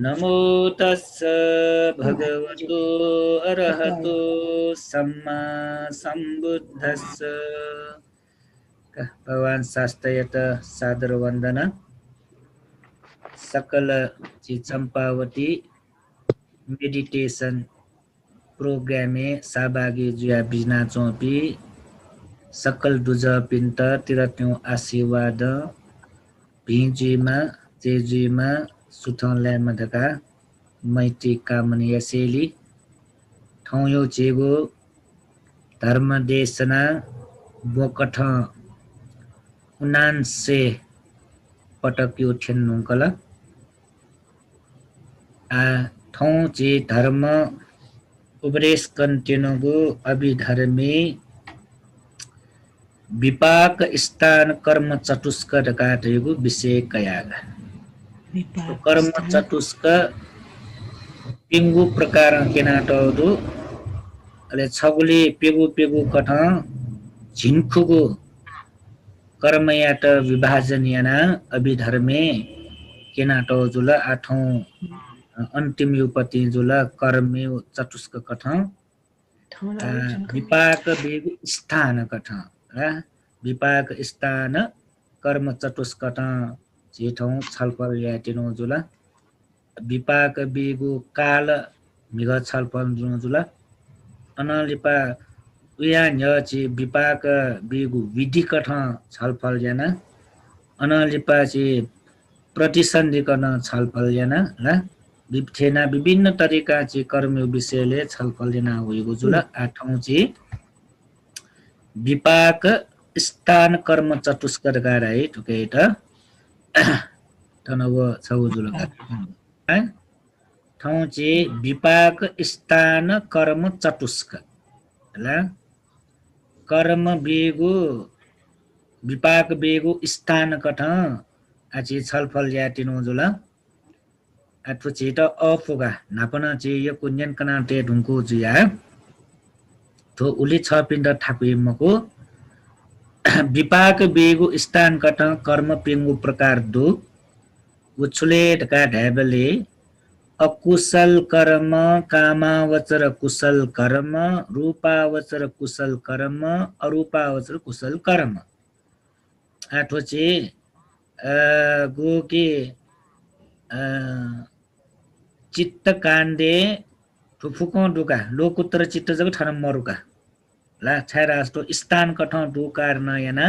नमो तस्स भगवतो अरहतो सम्मा सम्बुद्धस्स भगवान शास्त्रयत सादर वंदना सकल चंपावती मेडिटेशन प्रोग्राम में सहभागी जुया बिजना चौपी सकल दुज पिंत तिरत्यों आशीर्वाद भिजुमा जेजुमा सुथौला मधका मैत्री कामनीय शैली ठौयो चेगो धर्म देशना बोकठ उनान्से पटक्यो ठेन्नुकल आ ठौ चे धर्म उपदेश कन्टेनुगो अभिधर्मी विपाक स्थान कर्म चतुष्क ढकाटेगो विषय कयागा तो कर्म चतुष्क पिंगु प्रकार केनाटोदु अले छगुली पेगु पेगु कठ झिन्खुगु कर्मयात विभाजन याना अभिधर्मे केनाटो जुल आठौं अन्तिम युपति जुल कर्मे चतुष्क कठ विपाक बेगु स्थान कठ विपाक स्थान कर्म चतुष्क कठ जेठौं छलफल याटिनो जुल विपाक बेगु काल मिग छलफल जुल अनलिपा उया न्यची विपाक बेगु विधि कठ छलफल याना अनलिपा ची प्रतिसन्धि गर्न छलफल याना ल विभिन्न विभिन्न तरिका ची कर्म विषयले छलफल याना होइगो जुल आठौं ची विपाक स्थान कर्म चतुष्क गाराई टुकेट तनव छौ जुल ठौं ची विपाक स्थान कर्म चतुष्क ल कर्म बेगु विपाक बेगु स्थान कठ आची छलफल याटिनो जुल आठो चेट अफुगा नापना चे यो कुन्यन कनाटे ढुंको जुया तो उली छ पिण्ड ठाकुइमको विपाक बेगु स्थान कठ कर्म पिंगु प्रकार दु उछुले ढका ढाबले अकुशल कर्म कामावचर कुशल कर्म रूपावचर कुशल कर्म अरूपावचर कुशल कर्म आठो चे गो के चित्त काण्डे ठुफुको डुका लोकुत्र चित्त जग ठन मरुका ला छारास्तो स्थान कठ डुकार नयना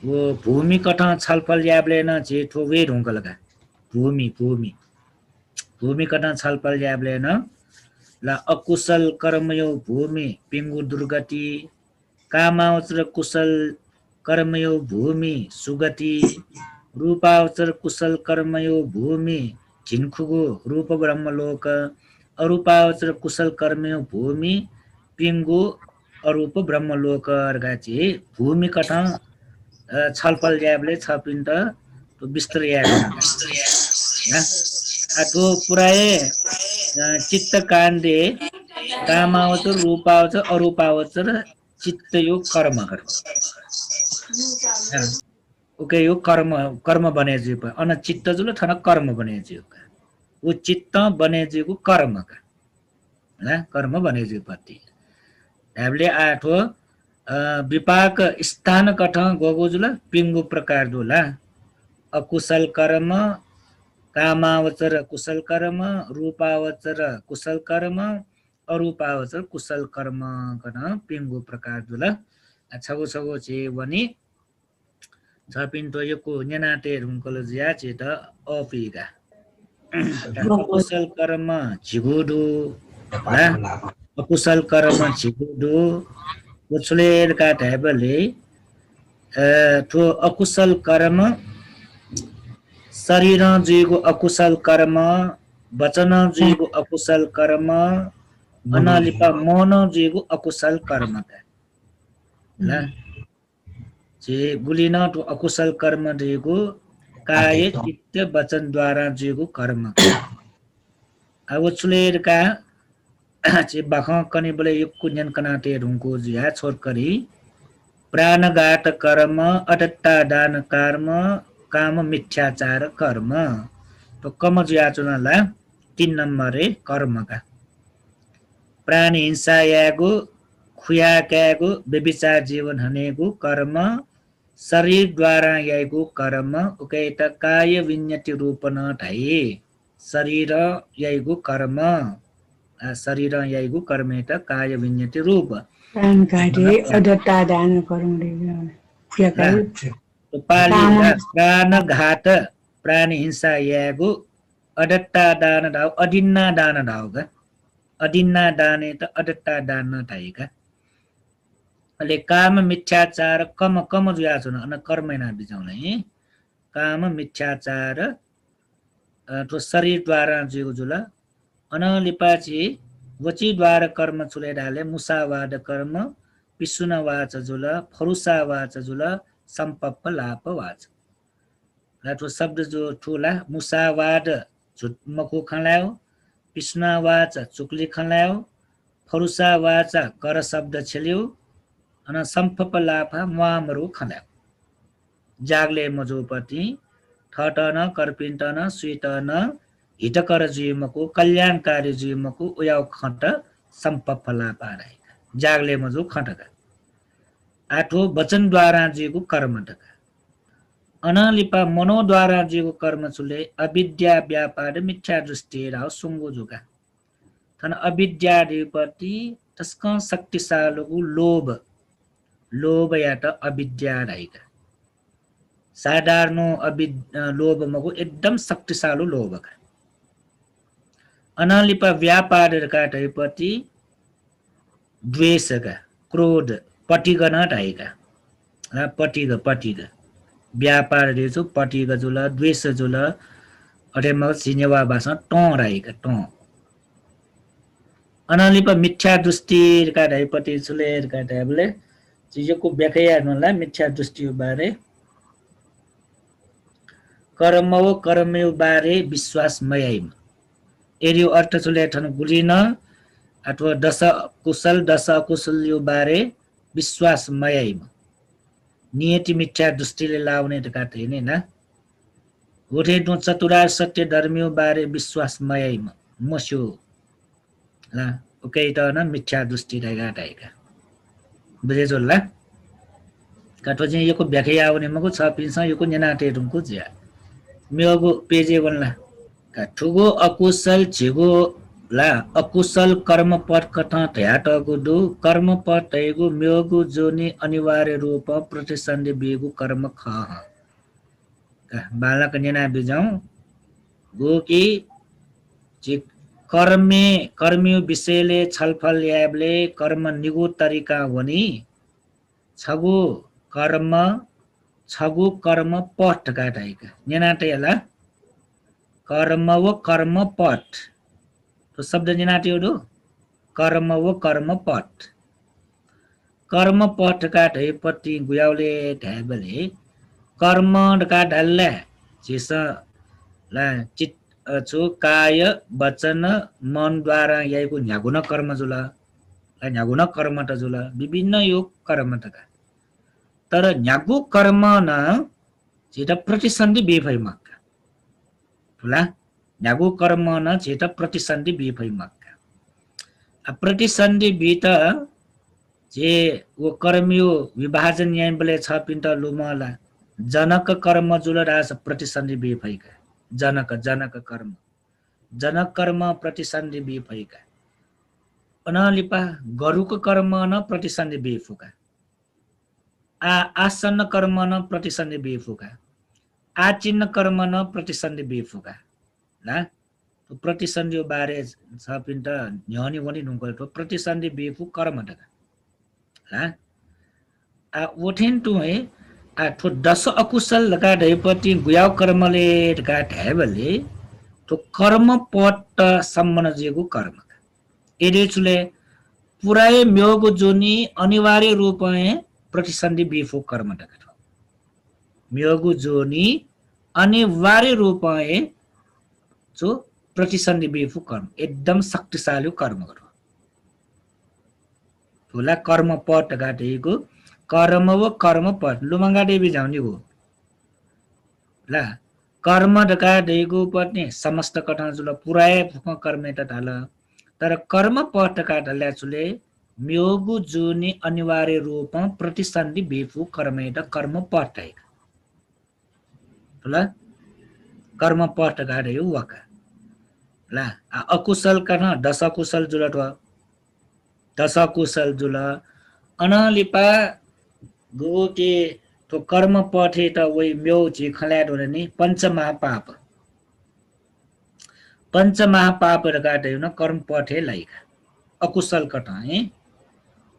वो भूमि कठ छलफल याबले न जेठो वे ढुंकलका भूमि कठ छलफल याबले न ला अकुशल कर्मयो भूमि पिंगु दुर्गति कामावचर कुशल कर्मयो भूमि सुगति रूपावचर कुशल कर्मयो भूमि झिन्खुगु रूप ब्रह्मलोक अरूपावचर कुशल कर्मयो भूमि पिंगु अरूप ब्रह्मलोक अर्गाची भूमि कठ छलफल याबले छ पिण्ड तो विस्तर आठो पुराए चित्त काण्डे कामावचर रूपावचर अरूपावचर चित्त यो कर्म ओके यो कर्म बने जीव अन चित्त जुल थन कर्म बने जीव वो चित्त बने जीव कर्म का कर्म बने जीव पति हामीले आठो विपाक स्थान कठ गोगो जुल पिंगु प्रकार दुला अकुशल कर्म कामावचर कुशल कर्म रूपावचर कुशल कर्म अरूपावचर कुशल कर्म कन पिंगु प्रकार दुल छगो छगो चे वनी छपिन्टो यको न्यानाटे रुङ्कल ज्या चेत अपिगा अकुशल कर्म झिगुडु अकुशल कर्म झिगुडु उछलेर काटेबले ठो अकुशल कर्म शरीर जुइगो अकुशल कर्म वचन जुइगो अकुशल कर्म अनलिपा मन जुइगो अकुशल कर्म ल जे गुलिन तो अकुशल कर्म दिएको काय चित्त वचन द्वारा दिएको कर्म अब चुलेर का जे बख कनि बोले यो कुन्यन कनाटे ढुंको जिया छोड करी प्राणघात कर्म अटट्टा दान कर्म काम मिथ्याचार कर्म तो कम जुयाचुनला 3 नंबर रे कर्म का प्राणी हिंसा यागु खुया क्यागु व्यभिचार जीवन हनेगु कर्म शरीर द्वारा यागु कर्म उकेत काय विन्यति रूपन ढाई शरीर यागु कर्म शरीर यागु कर्मेत काय विन्यति रूप प्राण काटे अदत्ता दान गरौँदै खुयाकाई पाली प्राण घात प्राणी हिंसा यागु अदत्ता दान धाउ अदिन्ना दान धाउगा अदिन्ना दाने त अदत्ता दान ढाइका अहिले काम मिथ्याचार कम कम जुया छुन अन कर्मेना बिजाउनै काम मिथ्याचार तो शरीर द्वारा जिउ जुल अनलिपाची वची द्वारा कर्म चुले डाले मुसावाद कर्म पिसुन वाच जुल फरुसा वाच जुल संपप्प लाप वाच लाटो शब्द जो ठुला मुसावाद झुट मको खलायो पिसुना वाच चुक्ली खलायो फरुसा वाच कर शब्द छेल्यो अन संपप्प लाप मुआमरु खलायो जागले मजोपति ठटन कर्पिन्टन सुइटन हितकर जीवमको कल्याणकारी जीवमको उयाउ खट सम्पफला पाराएका जागले मजो खटका आठो वचनद्वारा जीवको कर्मटका अनलिपा मनोद्वारा जीवको कर्म चुले अविद्या व्यापार मिथ्या दृष्टि राव सुङ्गो जुका थन अविद्या दिपति तस्क शक्तिशालको लोभ लोभ या त अविद्या राइका साधारण लोभ मगो एकदम शक्तिशाली लोभ का अनलिपा व्यापार काटैपति द्वेष का क्रोध पटिगन ढाइका पटिग व्यापार रेचो पटिग जुल द्वेष जुल अरे म सिनेवा भाषा टँ राइका टँ अनलिपा मिथ्या दृष्टि काटैपति चुलेर काटैबले चीजको व्याख्या नला मिथ्या दृष्टि बारे कर्म व कर्मयो बारे विश्वास मयाइम एरियो अर्थ चुले ठन गुलिन अथवा दश कुशल दश अकुशल यो बारे विश्वास मयाइम नियति मिथ्या दृष्टिले लाउने त काटे नि ना उठे दु चतुरा सत्य धर्मियो बारे विश्वास मयाइम मस्यो ला ओके त न मिथ्या दृष्टि गाटाइका बुझे जोल्ला काटो चाहिँ योको व्याख्या आउने मको छ पिन्छ योको नेनाटे रुमको ज्या म्योगो पेजे वनला ठुगो अकुशल झिगो ला अकुशल कर्म पट कथा थ्याट गुदु कर्म पट तैगु म्योगु जोनि अनिवार्य रूप प्रतिसन्धि बेगु कर्म ख बालक नेना बिजाउ गो कि कर्मी विषयले छलफल याबले कर्म निगु तरिका वनी छगु कर्म पट काटाइका नेनाटेला कर्म व कर्म पट तो शब्द नेनाटे हो कर्म व कर्म पट काटैपट्टि गुयाउले ढ्याबले कर्म का ढल्ला चिस ला चित छु काय वचन मन द्वारा याइको न्यागुन कर्म जुल न्यागुन कर्म त जुल विभिन्न यो कर्म तका तर न्यागु कर्म न चित प्रतिसन्धि बेफैमक्का ठुला न्यागु कर्म न चित प्रतिसन्धि बेफैमक्का प्रतिसन्धि बीत जे वो कर्मयो विभाजन याइबले छ पिन्ट लुमला जनक कर्म जुल रास प्रतिसन्धि बेफैका जनक कर्म प्रतिसन्धि बेफैका अनलिपा गरुको कर्म न प्रतिसन्धि बेफुका आसन्न कर्म न प्रतिसन्धि बेफुका आचिन्न कर्म न प्रतिसन्धि बेफुका ला तो प्रतिसन्धि बारे छ पिन्ट न्यनि वनि नुगल तो प्रतिसन्धि बेफु कर्म टका ला ओठेन टु है ठो दश अकुशल लगाएपछि गुयाउ कर्मले ढ्याबले तो कर्म पट सम्बन्ध जिएको कर्म एडेचुले पुराय म्योगो जोनी अनिवार्य रूप प्रतिसन्धि बेफो कर्म टका म्योगो जोनी अनिवार्य रूप जो प्रतिसन्धि बेफो कर्म एकदम शक्तिशाली कर्म गर्नु होला कर्म पट गाटेको कर्म व कर्म पट लुमंगा देवी जाउने हो ला कर्म ढका दैगु पर्ने समस्त कथा जुल पुराय फुक कर्म त ढाल तर कर्म पटका ढल्या चुले म्योगु जुनि अनिवार्य रूप प्रतिसन्धि बेफु कर्मेट कर्म पटै ल कर्म पटका दै वका ला अकुशल कन दश कुशल जुल दश कुशल जुल अनलिपा गो के तो कर्म पठे त वही म्यो ची खल्याड नि पंच महापाप रगाटे न कर्म पठे लाइका अकुशल कटा है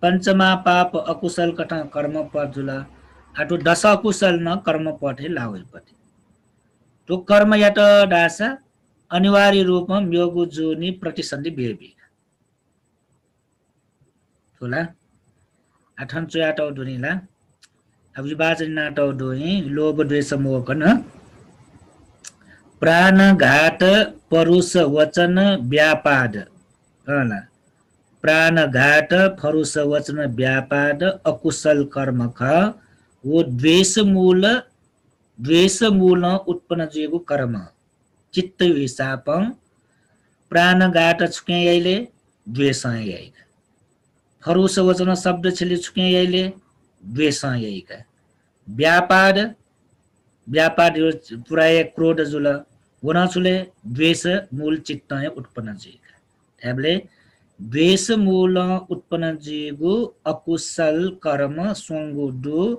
पंच महापाप अकुशल कटा कर्म पठ जुला आटो दश अकुशल न कर्म पठे लावे पति तो कर्म यात दासा अनिवार्य रूपमा म्योगु जुनि प्रतिसन्धि बेबी थोला आठन चयाटौ दुनिला अब विभाजन नाटौ दोही लोभ द्वेष मोह कन प्राणघात परुष वचन व्यापाद प्राणघात परुष वचन व्यापाद अकुशल कर्म ख वो द्वेष मूल उत्पन्न जिएको कर्म चित्त हिसाब प्राणघात छुके यैले द्वेष यैका परुष वचन शब्द छले छुके यैले द्वेष यैका व्यापाद पुराय क्रोध जुल वना चुले द्वेष मूल चित्त उत्पन्न जिएका त्याबले द्वेष मूल उत्पन्न जिएको अकुशल कर्म सोंगुडु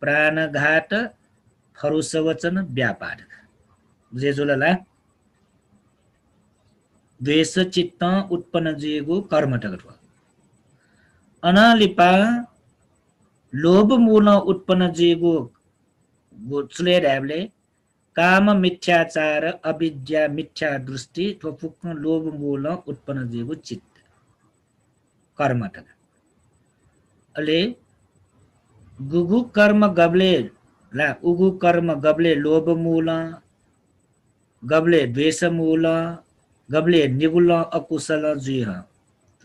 प्राणघात फरुष वचन व्यापार बुझे जुलला द्वेष चित्त उत्पन्न जिएको कर्म टगट अनालिपा लोभ मूल उत्पन्न जिएको गोचले ढ्याबले काम मिथ्याचार अविद्या मिथ्या दृष्टि ठोफुक्न लोभ मूल उत्पन्न जिएको चित्त कर्म टग अले गुगु कर्म गबले ला उगु कर्म गबले लोभ मूल गबले द्वेष मूल गबले निगुल अकुशल जुह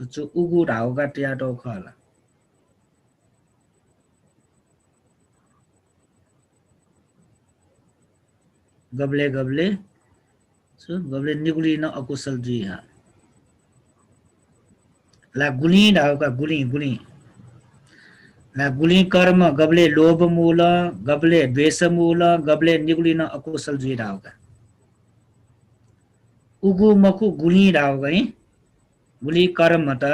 तो उगु ढाउगा ट्याटो खला गबले निगुली न अकुशल जुह ला गुली ढाउका गुली ला गुली कर्म गबले लोभ मूल गबले द्वेष मूल गबले निगुली न अकुशल जुह ढाउका उगु मकु गुली ढाउगा गुली कर्म त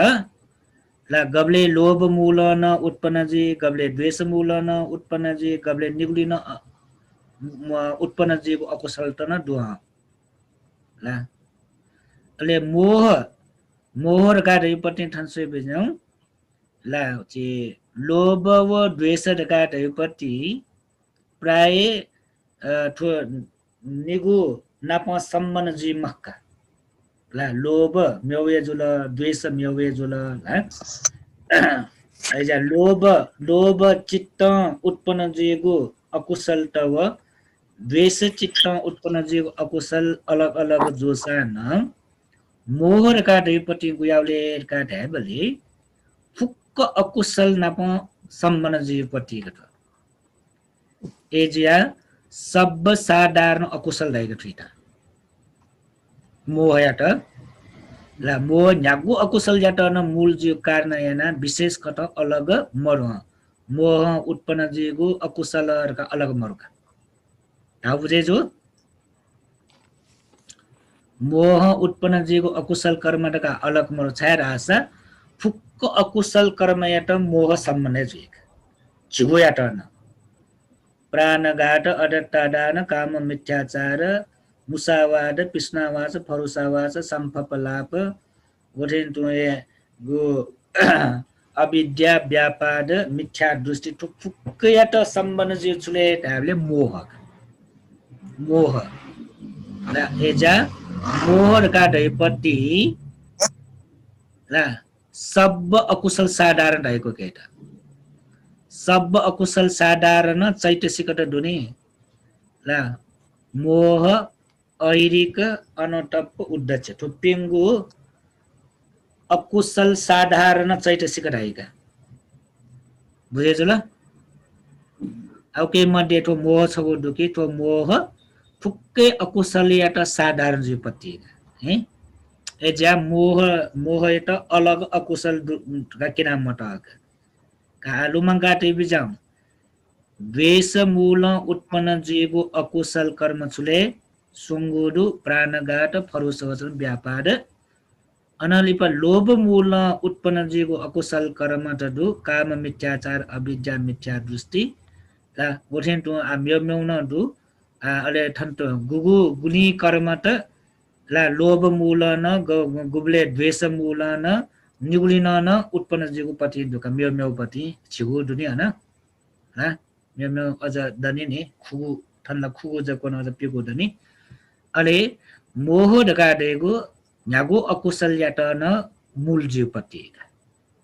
ला गबले लोभ मूल न उत्पन्न जी गबले द्वेष मूल न उत्पन्न जी गबले निगुली न उत्पन्न जी अकुशल त न दुहा ला अले मोह र गाडै पट्टि ठान्से बेजौ ला चे लोभ व द्वेष र गाडै पट्टि प्राय ठो निगु नाप सम्मान जी मक्का ला लोभ म्यौवे जुल द्वेष म्यौवे जुल ऐजा लोभ चित्त उत्पन्न जिएको अकुशल त व द्वेष चित्त उत्पन्न जिएको अकुशल अलग अलग जोसा न मोह र काटैपट्टि गुयाउले काट्याबले फुक्क अकुशल नाप सम्मान जिएपट्टि एजिया सब साधारण अकुशल रहेको ठिटा मोह याट ला मोह न्यागु अकुशल याट न मूल जीव कारण याना विशेष कत अलग मरु मोह उत्पन्न जिएको अकुशल का अलग मरुका ढाउ बुझे जो मोह उत्पन्न जिएको अकुशल कर्म का अलग मरु छाएर आशा फुक्क अकुशल कर्म याट मोह सम्बन्ध जिएक झिगो याट न प्राणघात अदत्ता दान काम मिथ्याचार मुसावाद पिस्नावाच फरुसावाच सम्फपलाप गोठेन्तुए गो अविद्या व्यापाद मिथ्या दृष्टि फुक्कयाट सम्बन्ध जे छुले हामीले मोह र एजा मोह र काटैपट्टि ला सब अकुशल साधारण रहेको केटा सब अकुशल साधारण चैतसिकट दुनी ला मोह ऐरिक अनटप उद्धच ठुप्पिङ्गु अकुशल साधारण चैतसिकट आएका बुझेछ ल अब के मध्ये ठो मोह छ दुखी ठो मोह ठुक्कै अकुशल एउटा साधारण विपत्ति है ए ज्या मोह एउटा अलग अकुशल का किनाम मटक कालुमा गाटे बिजाउ द्वेष मूल उत्पन्न जीवो अकुशल कर्म छुले सुंगुडु प्राणगाट फरुसवचन व्यापार अनलिप लोभ मूल उत्पन्न जीवो अकुशल कर्म तदु काम मिथ्याचार अविद्या मिथ्या दृष्टि का गोठेन टु आम्यो मेउन दु अले ठन्त गुगु गुनी कर्म त ला लोभ मूल न गुबले द्वेष मूल न निगुलिन न उत्पन्न जीवको पति दुका मेउ पति छिगु दुनि हैन ह मेउ अझ दनि नि खुगु ठन्ला खुगु जकोन अझ पिगु दनि अले मोह ढका देगु न्यागु अकुशल यात न मूल जीव पति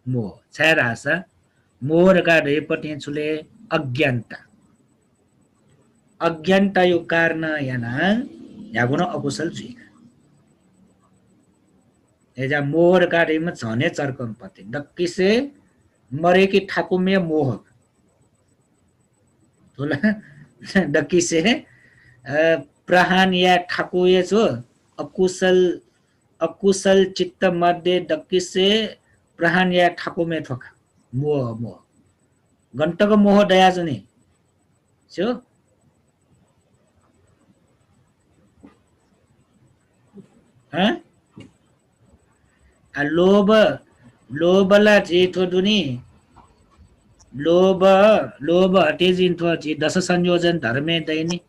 मोह छारासा मोह ढका दे पति छुले अज्ञानता यो कारण याना न्यागु न अकुशल जी एजा मोह ढका दे म झने चर्कम पति दक्किसे मरे की ठाकुमे मोह होला दक्किसे प्रहान या ठाकुये छो अकुशल चित्त मध्ये दक्किसे प्रहान या ठाकुमे ठोका मोह घण्टक मोह दया जने छो ह आ लोभला जेठो दुनी लोभ हटे जिन्थो जी दश संयोजन धर्मे दैनी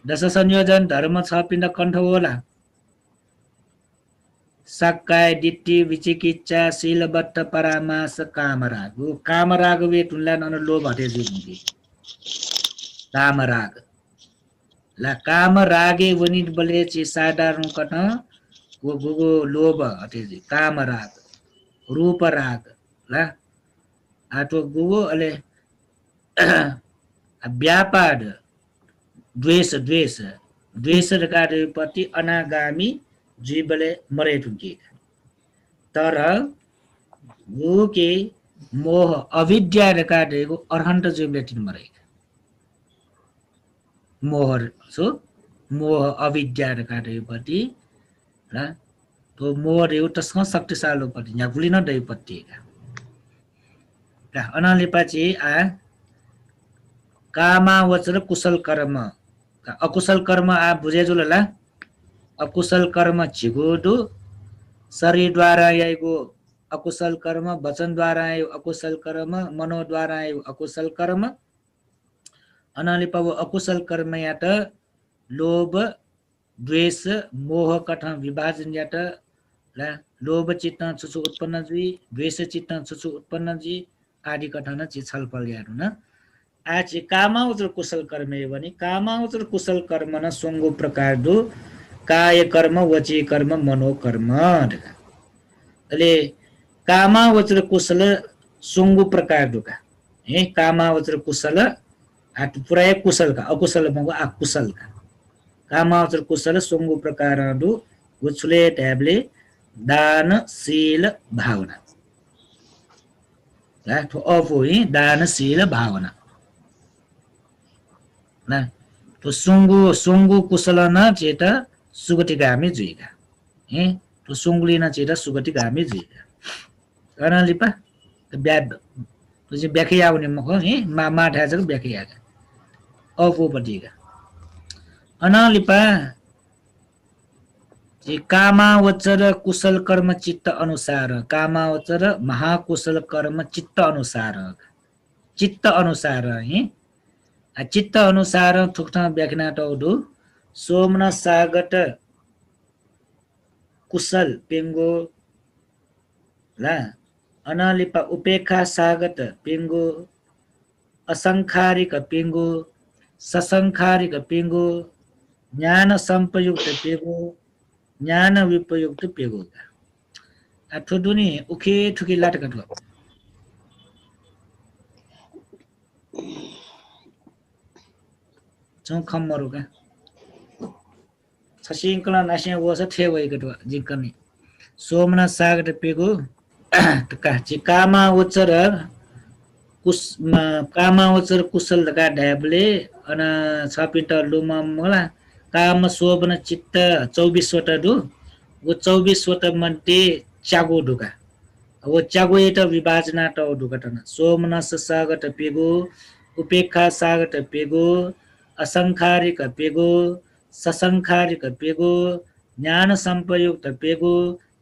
दश संयोजन धर्म छ पिण्ड कण्ठ होला सक्काय दिट्टी विचिकिच्छा शीलबद्ध परामास कामराग वे तुनला नन लोभ हटे जिन्थी कामराग ला कामरागे वनित बले ची साधारण कन वो गुगो लोभ हटे जी कामराग रूपराग ला आतो गुगो अले व्यापार द्वेष कार्य अनागामी जीवले मरे टुकी तर वो के मोह अविद्या कार्य अरहन्त जीवले तिन मरे मोह अविद्या कार्यपति र तो मोह एउटा शक्तिशाली पति यहाँ गुलिन दैपति अनालिपाची कामावचर कुशल कर्म अकुशल कर्म बुझे जुलला अकुशल कर्म छिगोडु शरीर द्वारा आएको अकुशल कर्म वचन द्वारा आयो अकुशल कर्म मनो द्वारा आयो अकुशल कर्म अनालिपा अकुशल कर्म यात लोभ द्वेष मोह कठ विभाजन यात लोभ चित्त छुछु उत्पन्न जी द्वेष चित्त छुछु उत्पन्न जी आदि कथन ची छलफल यारु न आज कामाउत्र कुशल कर्म यो भने कामाउत्र कुशल कर्म न सोंगो प्रकार दु काय कर्म वची कर्म मनो कर्म अले कामाउत्र कुशल सोंगो प्रकार दुका हे कामाउत्र कुशल आट पुराय कुशल का अकुशल मगो अकुशल का कामाउत्र कुशल सोंगो प्रकार दु उछले ट्याबले दान शील भावना तो अफोही दानशील भावना ना तो सुंगु कुशल न चेता सुगतिगामी जुइगा हे तो सुंगुली न चेता सुगतिगामी जुइगा अनालिपा तो जे व्याख्या आउने मको हे मा ठाजक व्याख्या अफो पटिगा अनालिपा जे कामावचर कुशल कर्म चित्त अनुसार कामावचर महाकुशल कर्म चित्त अनुसार है चित्त अनुसार थुक्था व्याख्या टौडु सोमन सागत कुशल पेंगो ला अनालिपा उपेक्षा सागत पेंगो असंखारिक पेंगो ससंखारिक पेंगो ज्ञान संपयुक्त पेंगो ज्ञान विपयुक्त पेगो ठुडुनी उखे ठुकी लाटका ठुक चौ खम्मरुका छसिंकला नासिया वस थे वइक ठुक जिकनी सोमना सागत पेगो तका चिकामा उच्चर कामावचर कुशल का ढ्याबले अन छपिन्ट लुमा मला काम शोभन चित्त 24वटा डु वो 24वटा मध्ये च्यागो ढुका वो च्यागो एटा विभाजना ट ढुकटन सोमनस सागट पेगो उपेक्षा सागट पेगो असंखारिक पेगो ससंखारिक पेगो ज्ञान संपयुक्त पेगो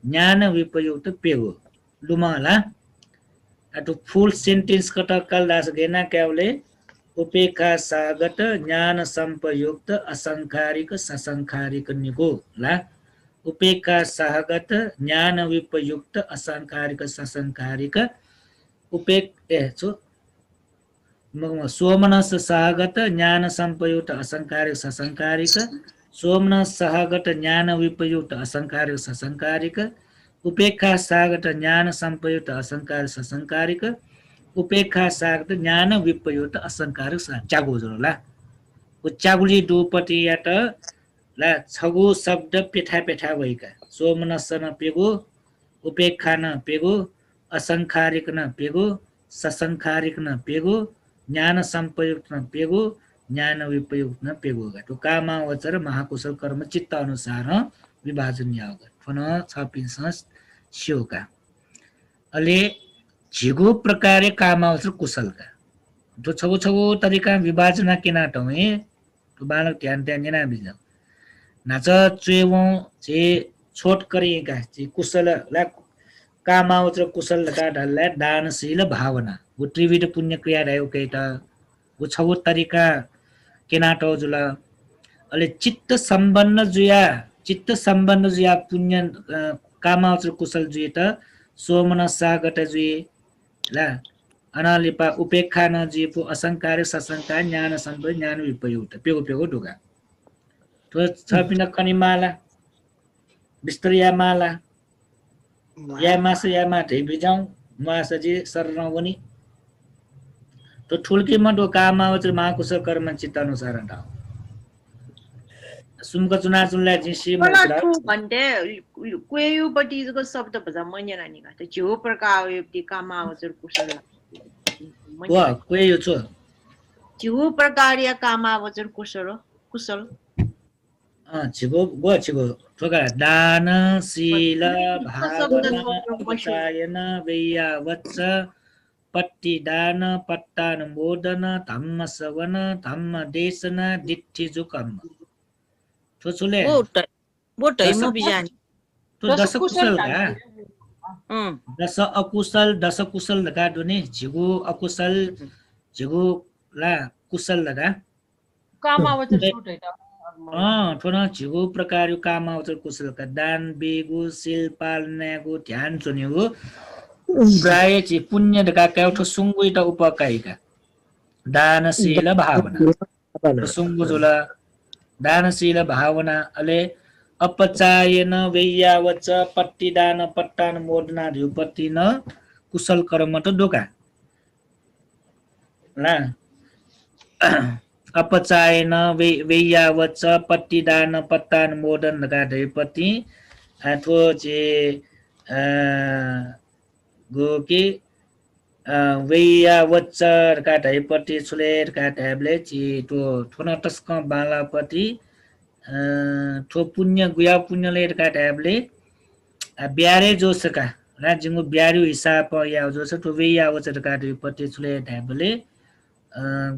ज्ञान विपयुक्त पेगो लुमाला अटो फुल सेन्टेन्स कटक्कल दास गेना क्याउले उपेक्षा सागत ज्ञान संपयुक्त असंखारिक ससंखारिक निगो ला उपेक्षा सागत ज्ञान विपयुक्त असंखारिक ससंखारिक सोमनस सागत ज्ञान संपयुक्त असंखारिक ससंखारिक सोमनस सागत ज्ञान विपयुक्त असंखारिक ससंखारिक उपेक्षा सागत ज्ञान संपयुक्त असंकार ससंकारिक उपेक्षा सागत ज्ञान विपयुक्त असंकार च्यागो जोला च्यागुली डुपटी याट ला छगु शब्द पेठा पेठा भएका सोमनसन पेगो उपेक्षा न पेगो असंखारिक न पेगो ससंखारिक न पेगो ज्ञान संपयुक्त न पेगो ज्ञान विपयुक्त न पेगो तो कामा वचर महाकुशल कर्म चित्त अनुसार विभाजन याग फन छपिन्स स्योका अले झिगो प्रकारे कामावचर कुशलका तो छगो छगो तरिका विभाजना केना टमे तो बालक ध्यान ध्यान जेना बिजा नाच चेवो जे छोट करिएका जे कुशल ला कामावचर कुशल का ढल्ला दानशील भावना वो त्रिविध पुण्य क्रिया रह्यो केटा वो छगो तरिका केना टो जुला अले चित्त सम्बन्ध जुया पुण्य कामावचर कुशल जुए त सोमन सागट जुए ला अनालिपा उपेक्षा न जुए पो असंकार ससंकार ज्ञान सम्पन्न ज्ञान विपयुक्त पेगो पेगो ढुका तो छपिन कनिमाला बिस्तरिया माला या मास या माथे बिजाउ मासजी शरण वनी तो ठुल्की मडो कामावचर महाकुशल कर्म चित्त अनुसार डाउ सुमका चुना चुनला जिसी मलाई ठु भन्टे क्वेयुपट्टिको शब्द भजा मैले नानीका त जो प्रकार युक्ति कामावचर कुशल वा क्वेयु छु जो प्रकार या कामावचर कुशल कुशल छिगो ठोका दान शील भावना उपचायन वैयावच्च पट्टी दान पट्टान मोदन धम्म सवन धम्म देशन दिट्ठी जुकर्म छोचुले बोटै म बिजानी तो दश कुशल का दश कुशल लगा दोने झिगो अकुशल झिगो ला कुशल लगा कामावचर छुटै त थोड़ा झिगो प्रकार कामावचर कुशल का दान बेगो सिल पाल्नेगो ध्यान चुनेगो प्राय छि पुण्य का कैठो सुंगुइ त उपकाइका दानशील भावना सुंगु जुला दानशील भावना अले अपचायन वैयावच पट्टी दान पट्टान मोडना ध्युपति न कुशल कर्म त डोका ला अपचायन वैयावच पट्टी दान पट्टान मोडन का ध्युपति अथो जे गोके वैयावच्चर का ढैपट्टि छुलेर का ढ्याबले ची तो थोना टस्क बालापट्टि थो पुण्य गुया पुण्य लेर का ढ्याबले ब्यारे जोसका राज्यको ब्यारू हिसाब या जोस तो वैयावच्चर का ढैपट्टि छुलेर ढ्याबले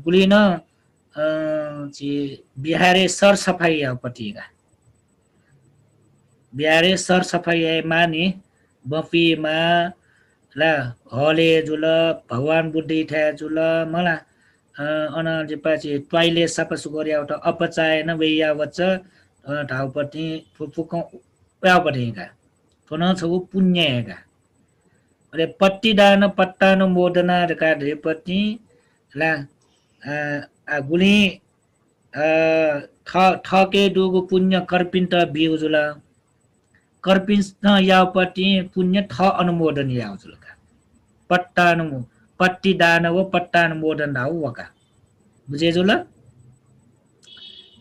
गुलिन ची बिहारे सर सफाई पट्टिका बिहारे सर सफाई माने बफीमा ला हले जुल भगवान बुद्धि ठ्या जुल मला अनाजे पछि टोइलेट सफा सुगरी एउटा अपचायन वैयावच्च ठाउँपट्टि फुफुक प्यापट्टिका थोन छगु पुण्यका अरे पट्टी दान पट्टान मोदना का ढेपट्टि ला गुली ठके डुगु पुण्य कर्पिन्ट बिउ जुल कर्पिन्ट यापट्टि पुण्य ठ अनुमोदन याउ जुल पट्टी दान वो पट्टान मोदन धाउ वका बुझे जुल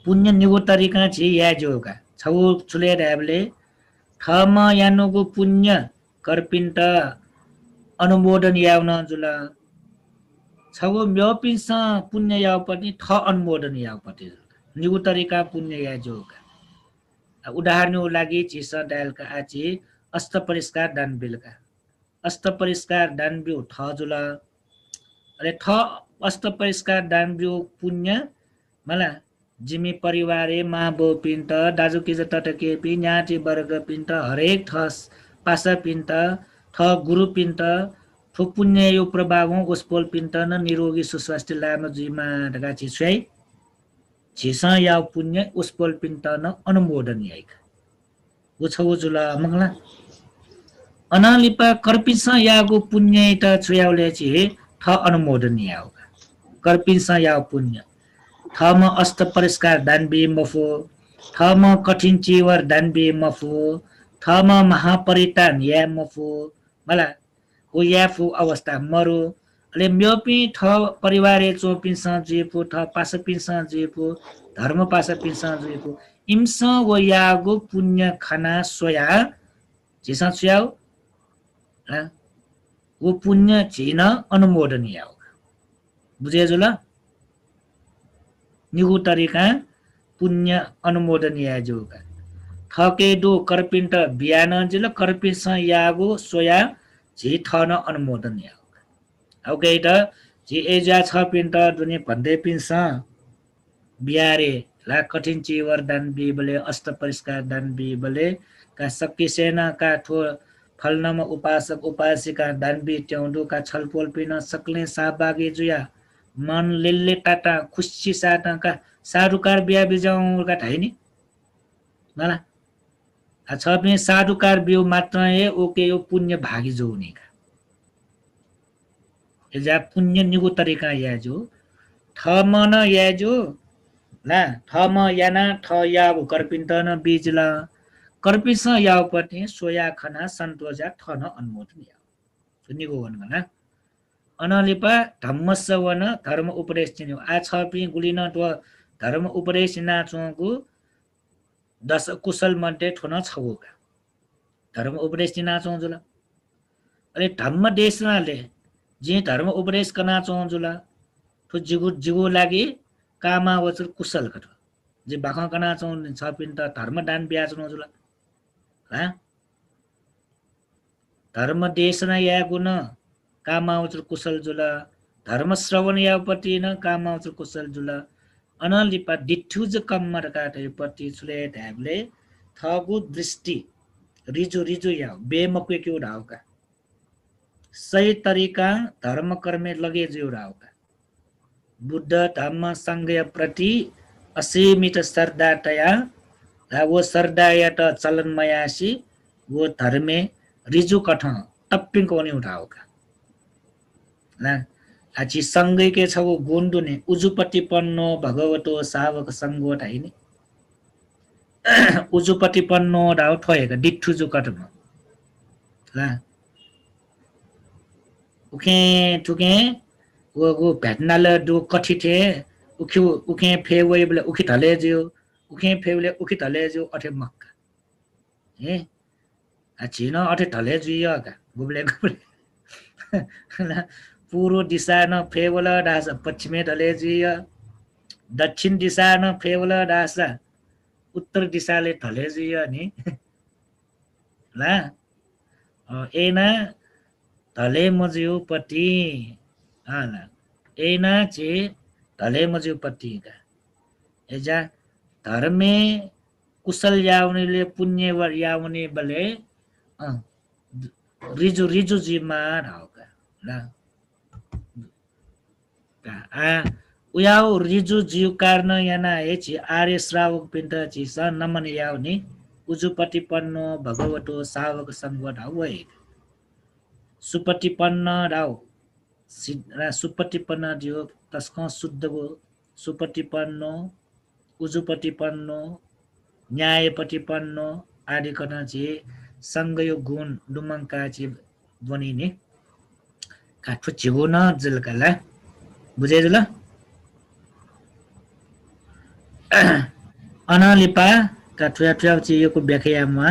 पुण्य निगो तरिका छि या जोका छौ छुले ढ्याबले ठम यानुगु पुण्य कर्पिन्ट अनुमोदन याउन जुल छगो म्योपिंस पुण्य यावपति थ अनुमोदन यावपति निगु तरिका पुण्य या जोका उदाहरणको लागि चिस डायलका आची अस्त परिष्कार दान बिलका अस्त परिष्कार दान बिउ थ जुल अरे थ अस्त परिष्कार दान बिउ पुण्य मला जिमी परिवारे मा बो पिन्ट दाजु किज तटके पि न्याटी वर्ग पिन्ट हरेक थस पासा पिन्ट थ गुरु पिन्ट थो पुण्य यो प्रभाव उसपोल पिन्ट न निरोगी सुस्वास्थ्य लाम जिमा ढका छिसै छिसा या पुण्य उसपोल पिन्ट न अनुमोदन याइक उछौ जुला मंगला अनालिपा कर्पिसा यागो पुण्य त छुयाउले छि थ अनुमोदन याउ कर्पिसा या पुण्य थम अस्त परिष्कार दानबी मफो थम कठिन चिवर दानबी मफो थम महापरितान या मफो मला ओ याफु अवस्था मरो अले म्योपी थ परिवारे चोपिन्सा जेपु थ पासपिन्सा जेपु धर्म पासपिन्सा जेपु इम्सा वो यागो पुण्य खाना सोया जिसा छ्याउ वो पुण्य छिन अनुमोदन याउ बुझे जुल निगु तरिका पुण्य अनुमोदन या जोगा थके दो कर्पिन्ट बियान जिल कर्पिस यागो सोया झि थन अनुमोदन या ओके त झि एजा छ पिन्ट दुने भन्दै पिन्स बियारे ला कठिन चिवर दान बिबले अष्ट परिष्कार दान बिबले का सक्की सेना का ठो फलनम उपासक उपासिका दान बि ट्याउँदो का छलपोल पिन सक्ले साबागे जुया मन लेले टाटा खुसी साटा का सारुकार बिया बिजाउँ का थाइनी मला छ पनि सारुकार बिउ मात्र ए ओके यो पुण्य भागी जोउने का एजा पुण्य निगु तरिका या जो थमन या जो ना थम याना थ यागु कर्पिन्तन बीजला कर्पिस यावपति सोया खना सन्तोजा थन अनुमोदन या निगु वनगना अनलिपा धम्मसवन धर्म उपदेश चिन्यो आ छपि गुलिन तो धर्म उपदेश नाचोगु दश कुशल मध्ये ठोन छगुका धर्म उपदेश नाचो जुल अरे धम्म देशनाले जे धर्म उपदेश कना चोजुला तो जिगु लागि कामा वचर कुशल कट जे बाखा कना चोन छपिन त धर्म दान ब्याज नजुला हा धर्म देशना या गुण कामावचर कुशल जुला धर्म श्रवण यापति न कामावचर कुशल जुला अनलिपा दिठुज कम्मर काटे पति छुले ढ्याबले थगु दृष्टि रिजु या बेमक्वे क्यौ ढाउका सही तरिका धर्म कर्मे लगे जिउ ढाउका बुद्ध धम्म संघ प्रति असीमित श्रद्धातया वो श्रद्धायत चलनमयासी वो धर्मे रिजु कठ टप्पिङ कोनी उठाउका ना आछि सँगै के छ वो गुण्डुने उजुपति पन्नो भगवतो सावक संगो ठाइने उजुपति पन्नो ढाउ ठोएका डिठुजु कटमा ला उखे ठुके वो भेटनाल दु कठी थे उखे फेवे बले उखि धले जियो उखे फेवले उखि धले जियो अठे मक्का ए आछिन अठे धले जियो का गुबले पूर्व दिशा न फेवल दास पश्चिमे धले जियो दक्षिण दिशा न फेवल दास उत्तर दिशाले धले जियो नि ला एना धले मजियो पति आला एना चे धले मजियो पति का एजा धर्मे कुशल याउनेले पुण्य वर याउने बले रिजु जिमा ढाउका ला आ उयाउ रिजु जिउ कारण याना एछि आर्य श्रावक पिन्ट छि स नमन याउनी उजुपति पन्नो भगवतो सावक संग ढाउए सुपतिपन्न राव सुपतिपन्न दियो तस्को शुद्धको सुपतिपन्नो उजुपतिपन्नो न्यायपतिपन्नो आदि कना जे संगयो गुण दुमंका जे बनिने काठो छिगो न जलकला बुझे जल अनालिपा काठो छि योको व्याख्यामा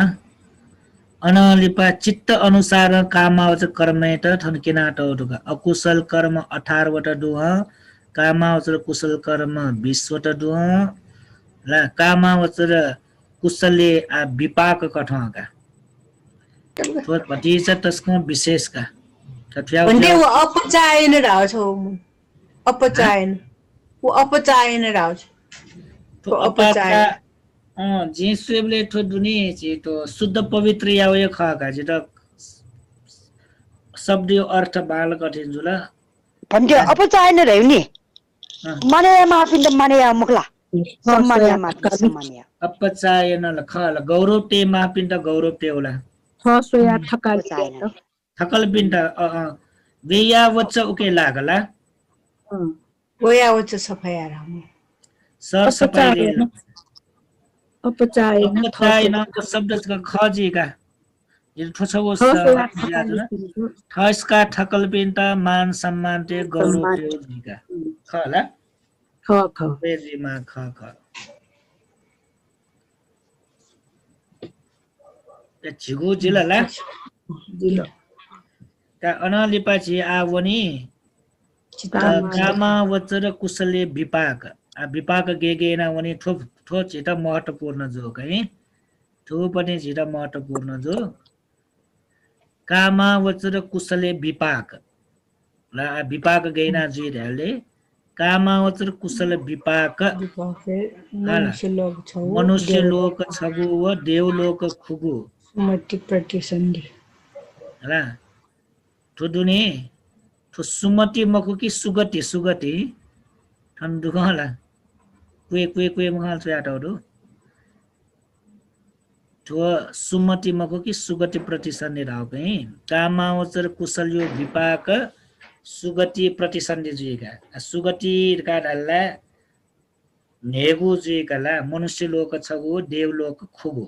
अनलिपा चित्त अनुसार कामावचर कर्मेट ठनकिनाट डुगा अकुशल कर्म 18 वटा दुह कामावचर कुशल कर्म 20 वटा दुह ला कामावचर कुशले आ विपाक कठका तो पतिच तस्को विशेष का भन्दै ऊ अपचायन राछ अपचायन ऊ अपचायन राछ तो अपचा जे स्वेबले तो दुनी छि तो शुद्ध पवित्र यावे खका जे त शब्द अर्थ बाल कठिन जुला भन्थे अपचायन रह्यो नि माने माफिन त माने मुखला सम्मानिया माफि सम्मानिया अपचायन लखल गौरव ते मापिन्द गौरव ते होला सोया थकाल थकल पिन्द वेया वच्च उके लागला ओया वच्च सफाया राम सर सफाई अपचायन अपचायन शब्द खजी का ये ठोछो ठसका ठकल पिन्द मान सम्मान ते गौरव ते जिका खला ख बेजीमा ख छिगु जिल्ला जिल्ला का अनलिपाची आवनी कामा वचर कुशले विपाक आ विपाक गेगेना वनी ठो छिटा महत्त्वपूर्ण जो कहीं ठो पनि छिटा महत्त्वपूर्ण जो कामा वचर कुशले विपाक ला विपाक गएना जिरले कामा वचर कुशल विपाक मनुष्य लोक छगु व देव लोक खुगु सुमति प्रतिसन्धि होला ठुदुनी ठु सुमति मखु कि सुगति ठन दुखला कुए मखल छयाटहरु ठु सुमति मखु कि सुगति प्रतिसन्धि राउकै कामावचर कुशल यो विपाक सुगति प्रतिसन्धि जुइका सुगति का डल्ला नेगु जुइकाला मनुष्य लोक छगु देव लोक खुगु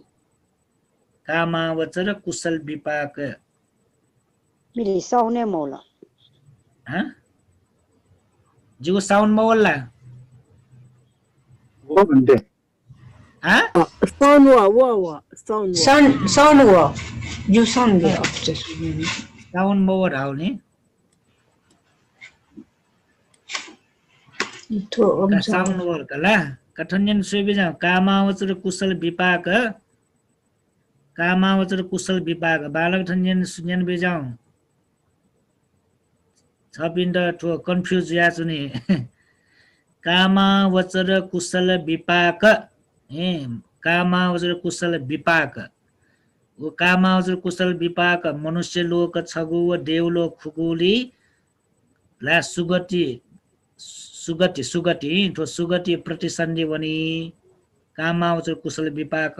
कामावचर कुशल विपाक मिले साउने मौला जिउ साउन मौला वो भन्थे साउन व यो साउन गे अफिसर साउन मौर आउने तो साउन मौर कला कठन्यन सुबिजा कामावचर कुशल विपाक बालक ठन्यन सुन्यन बेजाउ छपिन्द ठो कन्फ्युज या चुने कामावचर कुशल विपाक कामावचर कुशल विपाक वो कामावचर कुशल विपाक मनुष्य लोक छगु व देव लोक खुगुली ला सुगति ठो सुगति प्रतिसन्धि वनी कामावचर कुशल विपाक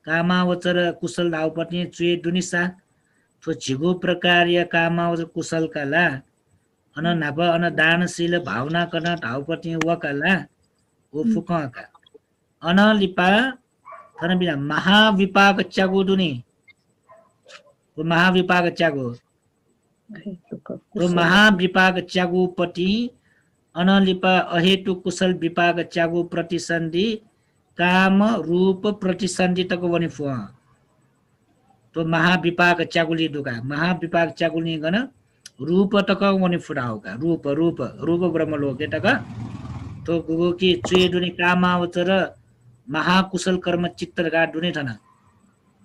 कामावचर कुशल धाउपट्टि चुए दुनिसा ठो झिगु प्रकार या कामावचर कुशल काला अन नाप अन दानशील भावना गर्न धाउपट्टि वकाला ओ फुकका अनलिपा थन बिना महाविपाक च्यागु दुनी ओ महाविपाक च्यागु ओ महाविपाक च्यागु पटी अनलिपा अहेतु कुशल विपाक च्यागु प्रतिसन्धि काम रूप प्रतिसन्धि तक वनि फुआ तो महाविपाक च्यागुली दुका महाविपाक च्यागुली गन रूप तक वनि फुराउका रूप ब्रह्मलोके तक तो गुगु की चुए दुनी कामावचर महाकुशल कर्म चित्रगा दुनी थना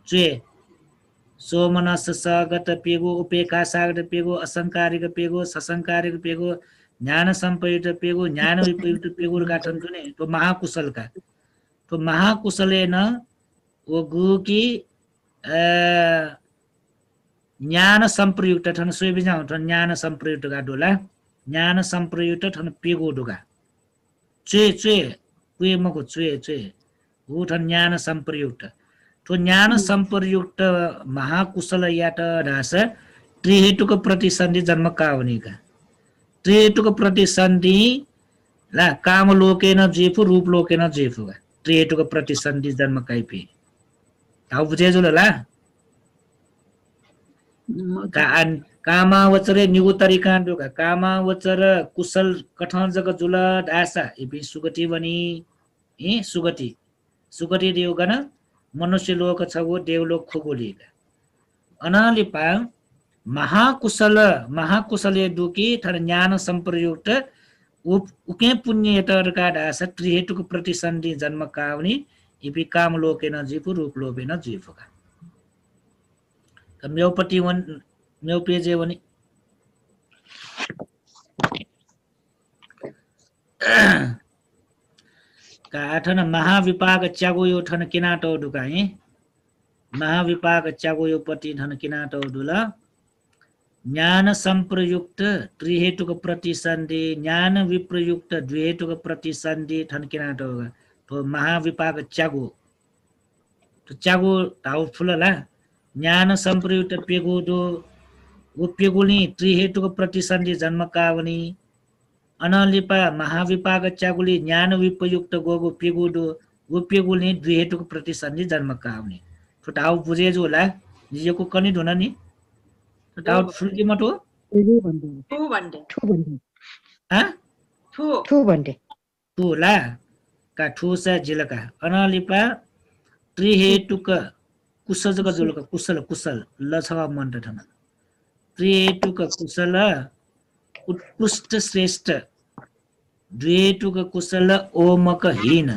चुए सोमनस सगत पेगो उपेका सागत पेगो असंकारिक पेगो ससंकारिक पेगो ज्ञान संपयुक्त पेगो ज्ञान विपयुक्त पेगो गाठन दुनी तो महाकुशल का तो महाकुशले न वो गुरु की ज्ञान संप्रयुक्त ठन सोबिजा ठन ज्ञान संप्रयुक्त का डोला ज्ञान संप्रयुक्त ठन पेगो डुगा चुए कुए मको चुए वो ठन ज्ञान संप्रयुक्त तो ज्ञान संप्रयुक्त महाकुशल यात रास त्रिहेतुक प्रतिसन्धि जन्म कावनिका त्रिहेतुक प्रतिसन्धि ला काम लोकेन जेफु रूप लोकेन जेफु त्रिहेतुक प्रतिसन्धि जन्म काइपे ताउ बुझे जुलला कामावचरे निगु तरिका दुका कामावचर कुशल कठन जग जुल दासा इपि सुगति बनी सुगति दियो गन मनुष्य लोक छगो देवलोक खुगोलिका अनालिपा महाकुशले दुकी थर ज्ञान संप्रयुक्त उके पुण्यतरका दास त्रिहेतुक प्रतिसन्धि जन्म कावनी इपि काम लोकेन जीवु रूप लोपेन जीवका म्यौपति वन म्यौपेजे वनी काठन महाविपाक च्यागो ठन किनाटो दुकाई महाविपाक च्यागो पति धन किनाटो दुला ज्ञान संप्रयुक्त त्रिहेतुक प्रतिसन्धि ज्ञान विप्रयुक्त द्विहेतुक प्रतिसन्धि ठन किनाटो तो महाविपाक च्यागो तो च्यागो ताउ फुलला ज्ञान संप्रयुक्त पेगो दो वो पेगुनी त्रिहेतुक प्रतिसन्धि जन्म कावनी अनलिपा महाविपाक च्यागुली ज्ञान विप्रयुक्त गोगो पेगो दो वो पेगुनी द्विहेतुक प्रतिसन्धि जन्म कावनी तो ताउ बुझे जो ला जिको कनि धुन नि तो ताउ फुल्की मटो Ini bande. Thu bande. Thu bande. हा Thu bande. ठु ला का ठु सा जिलका अनलिपा त्रिहेतुक कुशलका जुलका कुशल ल छवा मन त ठन त्रिहेतुक कुशल उत्कृष्ट श्रेष्ठ द्विहेतुक कुशल ओमक हीन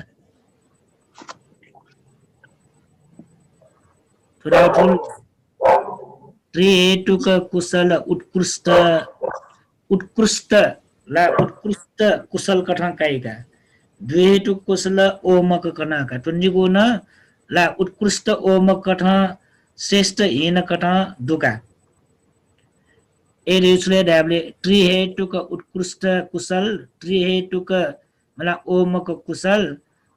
थोड़ा ठुल त्रिहेतुक कुशल उत्कृष्ट ला उत्कृष्ट कुशल कठा काइका द्विहेतुक कुशल ओमक कनाका तुन्जिगो न ला उत्कृष्ट ओमक कठा श्रेष्ठ हीन कठा दुका ए रेसले डाबले त्रिहेतुक उत्कृष्ट कुशल त्रिहेतुक मला ओमक कुशल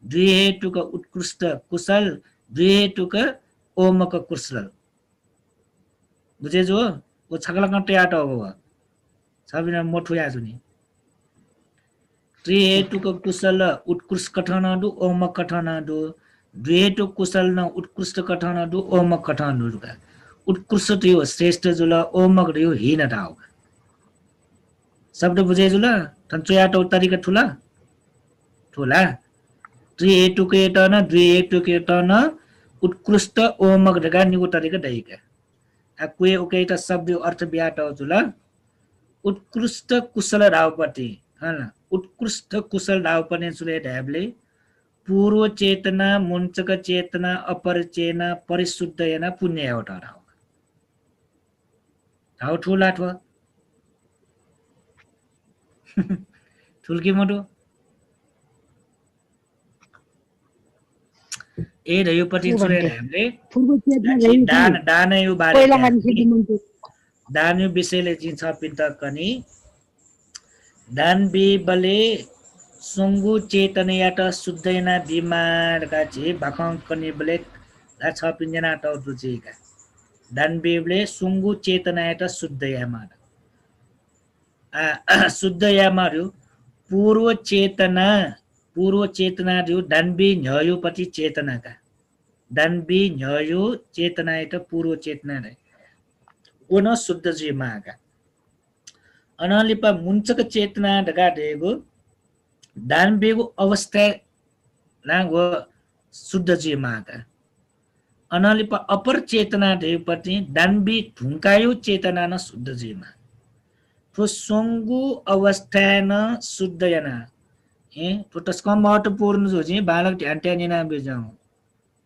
द्विहेतुक उत्कृष्ट कुशल द्विहेतुक ओमक कुशल बुझे जो वो छगला कटे आटा हो सबिना मोठो या सुनी त्रिहेतुक कुशल उत्कृष्ट कठनाडु ओमक कठनाडु द्विहेतुक कुशल न उत्कृष्ट कठनाडु ओमक कठनाडु का उत्कृष्ट थियो श्रेष्ठ जुल ओमक थियो हीन टाउ शब्द बुझे जुल तन्चो या तो तरिका ठुला त्रिहेतुक एटन द्विहेतुक एटन उत्कृष्ट ओमक ढका निगो तरिका दैका कुए ओके त शब्द अर्थ ब्याट जुल उत्कृष्ट कुशल रावपति हैन उत्कृष्ट कुशल रावपने सुले ढ्याबले पूर्व चेतना मुञ्चक चेतना अपर चेतना परिशुद्ध एना पुण्य एउटा राव ठुला ठो ठुल्की मोटो ए रयोपति सुले ढ्याबले Purba chedna rahi. दान यो बारे पहिला मान्छे मन्दिर. दान यो विषयले चिन्छ पिन्त कनी दान बले सुंगु चेतनयाट शुद्धैना बिमारका छि भाखं कनी बले छ पिन्जना त दुजेका दान बले सुंगु चेतनयाट शुद्धयामा शुद्धयामारु पूर्व चेतना रु दानबी न्ययो पति चेतनाका दानबी न्ययो चेतनायाट पूर्व चेतना रे ओन शुद्ध जीमाका अनलिपा मुञ्चक चेतना ढका देगो दानबेगो अवस्था नागो शुद्ध जीमाका अनलिपा अपर चेतना देपति दानबी ढुंकायो चेतना न शुद्ध जीमा तो सोंगु अवस्था न शुद्ध याना तो तस्कम महत्वपूर्ण जो जी बालक ध्यान टेनिना बेजाऊ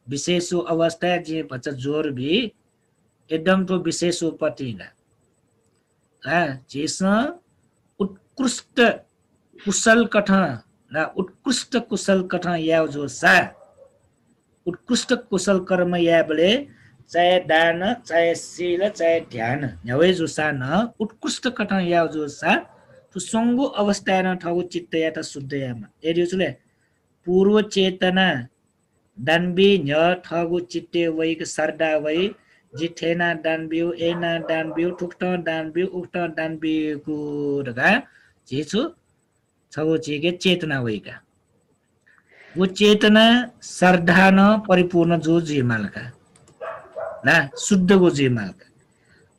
विशेषो अवस्था जे बच्चा जोर भी एकदम तो विशेषो पतिना जेसा उत्कृष्ट कुशल कथा ना उत्कृष्ट कुशल कथा या जो सा उत्कृष्ट कुशल कर्म या बले चाहे दान चाहे शील चाहे ध्यान न्यावे जो सा न उत्कृष्ट कथा या जो सा तो संगो अवस्था न ठगु चित्त या त शुद्ध यामा एरियो चले पूर्व चेतना दानबी न्य ठगु चित्ते वैक सरदा वै जिठेना दानबिउ एना दानबिउ ठुक्ट दानबिउ उक्त दानबिउको ढका जेछु छगो चेके चेतना वैका वो चेतना श्रद्धा न परिपूर्ण जो जीमालका ना शुद्ध गो जीमालका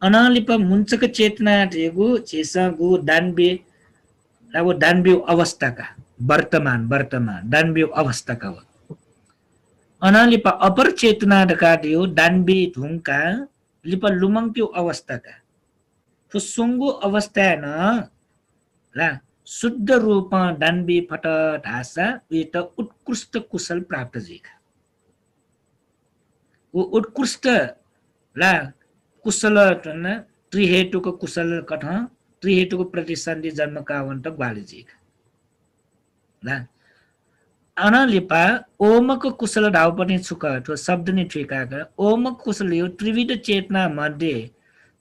अनलिप मुञ्चक चेतना ढेगु चेसगु दानबे अब दानबिउ अवस्थाका वर्तमान दानबिउ अवस्थाका अनलिप अपर चेतना ढका दियो दानबी ढुंका लिपा लुमङ्क्यो अवस्थाका तो सुङ्गु अवस्था न ला शुद्ध रूपमा डान्बी फट ढासा उयो त उत्कृष्ट कुशल प्राप्त जीका वो उत्कृष्ट ला कुशल न त्रिहेतुको कुशल कठ त्रिहेतुको प्रतिसन्धि जन्म कावन्त ग्वाली जीका ला अनलिपा ओमक कुशल ढाउ पनि छुक ठो शब्द नि ठिकाका ओमक कुशल यो त्रिविध चेतना मध्ये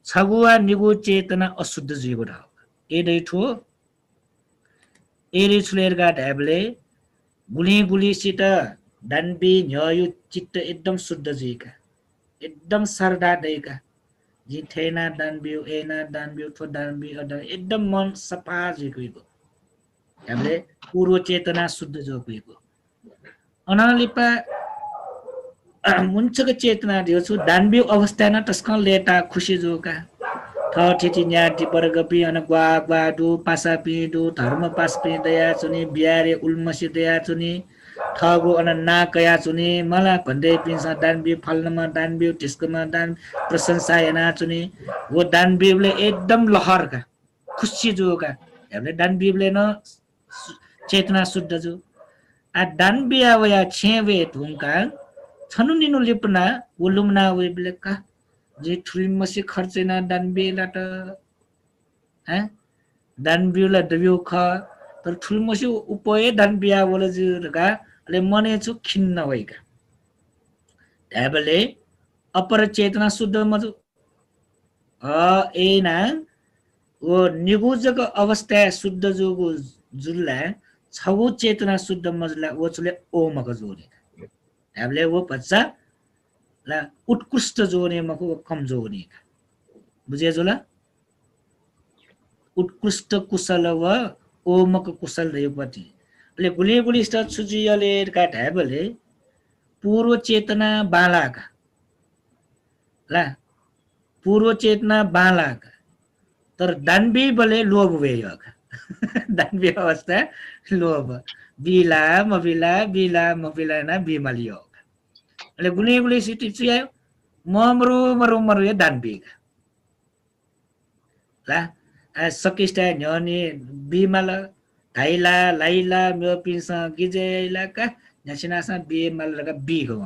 छगुवा निगु चेतना अशुद्ध जीवको ढाउ एदै ठो एरी छुलेरगा ढ्याबले गुली गुलीसित डान्बी न्ययु चित्त एकदम शुद्ध जीका एकदम सरदा दैका जी थेना डान्बिउ एना डान्बिउ ठो डान्बी एकदम मन सफा जीको ढ्याबले पूर्व चेतना शुद्ध जोको अनालिपा मुन्छको चेतना दियो छु डान्बी अवस्था न तस्कन लेटा खुशी जोका ठिठी न्याटी वर्ग पिन ग्वा ग्वा दु पासा पिदु धर्म पास पि दया चुनी बियारे उल्मसी दया चुनी ठगु अन ना कया चुनी मला भन्दै पिन्छ डान्बी फल्नमा डान्बी टिस्कमा दान प्रशंसा एना चुनी वो डान्बीले एकदम लहरका खुशी जोका हामीले डान्बीले न चेतना शुद्ध जो आ डान्बिया वया छेवे ढुङ्का छनु निनु लिपना वलुमना वेबले का जे ठुलिमसी खर्चेना डान्बिला त ह डान्बिला दबिउ ख तर ठुलिमसी उपये डान्बिया वले जुगा ले मने छु खिन्न वइका ढ्याबले अपर चेतना शुद्ध मजु एना वो निगुजक अवस्था शुद्ध जोगु जुल्ला छगु चेतना शुद्ध मजला वचले ओमक जोने ढ्याबले वो बच्चा ला उत्कृष्ट जोने मको कम जोने बुझे जोला उत्कृष्ट कुशल व ओमक कुशल रेपति ले गुली गुली स्टार सुजियले का ढ्याबले पूर्व चेतना बालाका ला पूर्व चेतना बालाका तर दानबी बले लोभ वेयका दानबी अवस्था लोभ बिला मबिला ना बिमलियो ले गुली गुली सिटी छियो मरु या दानबी ला सकिस्टा न्यनी बिमल धाइला लाइला म्यो पिसा गिजेला का नसिनासा बिमल लगा बिगो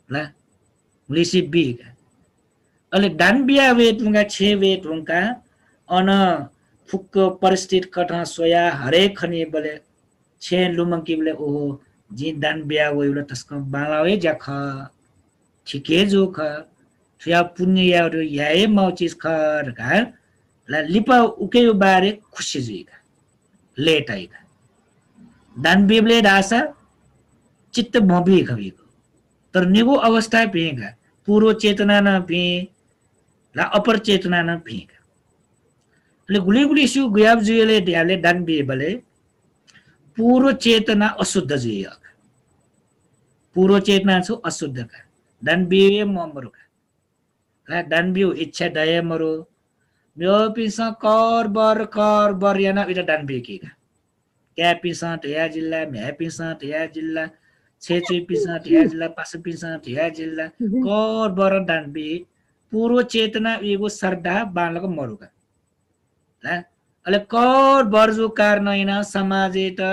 ला लिसी बिग अले डान्बिया वेटुंगा छे वेटुंगा अन फुक्क परिस्थिति कथा सोया हरेक खनी बले छे लुमंकी बले ओहो जी डान्बिया वेउला तस्क बालावे जख ठिके जो ख छया पुण्य यारो याए मौचिस खर का ला लिपा उके बारे खुशी जीगा लेट आइगा डान्बिबले दासा चित्त मबी खबीको तर निगो अवस्था पेगा पूर्व चेतना न पे ला अपर चेतना न पेगा ले गुली गुली सु गुयाब जुले ढ्याले डान्बी बले पूर्व चेतना अशुद्ध जिया पूर्व चेतना छु अशुद्ध का डान्बी ममरु का ला डान्बी इच्छा दय मरो म्यो पिसा कर बर याना इटा डान्बी की का क्या पिसा या जिल्ला म्या पिसा या जिल्ला छेचुई पिसा या जिल्ला पास पिसा या जिल्ला कर बर डान्बी पूर्व चेतना एगो सरदा बालको मरुका ला अले कर बर्जु कार्नैना समाजे त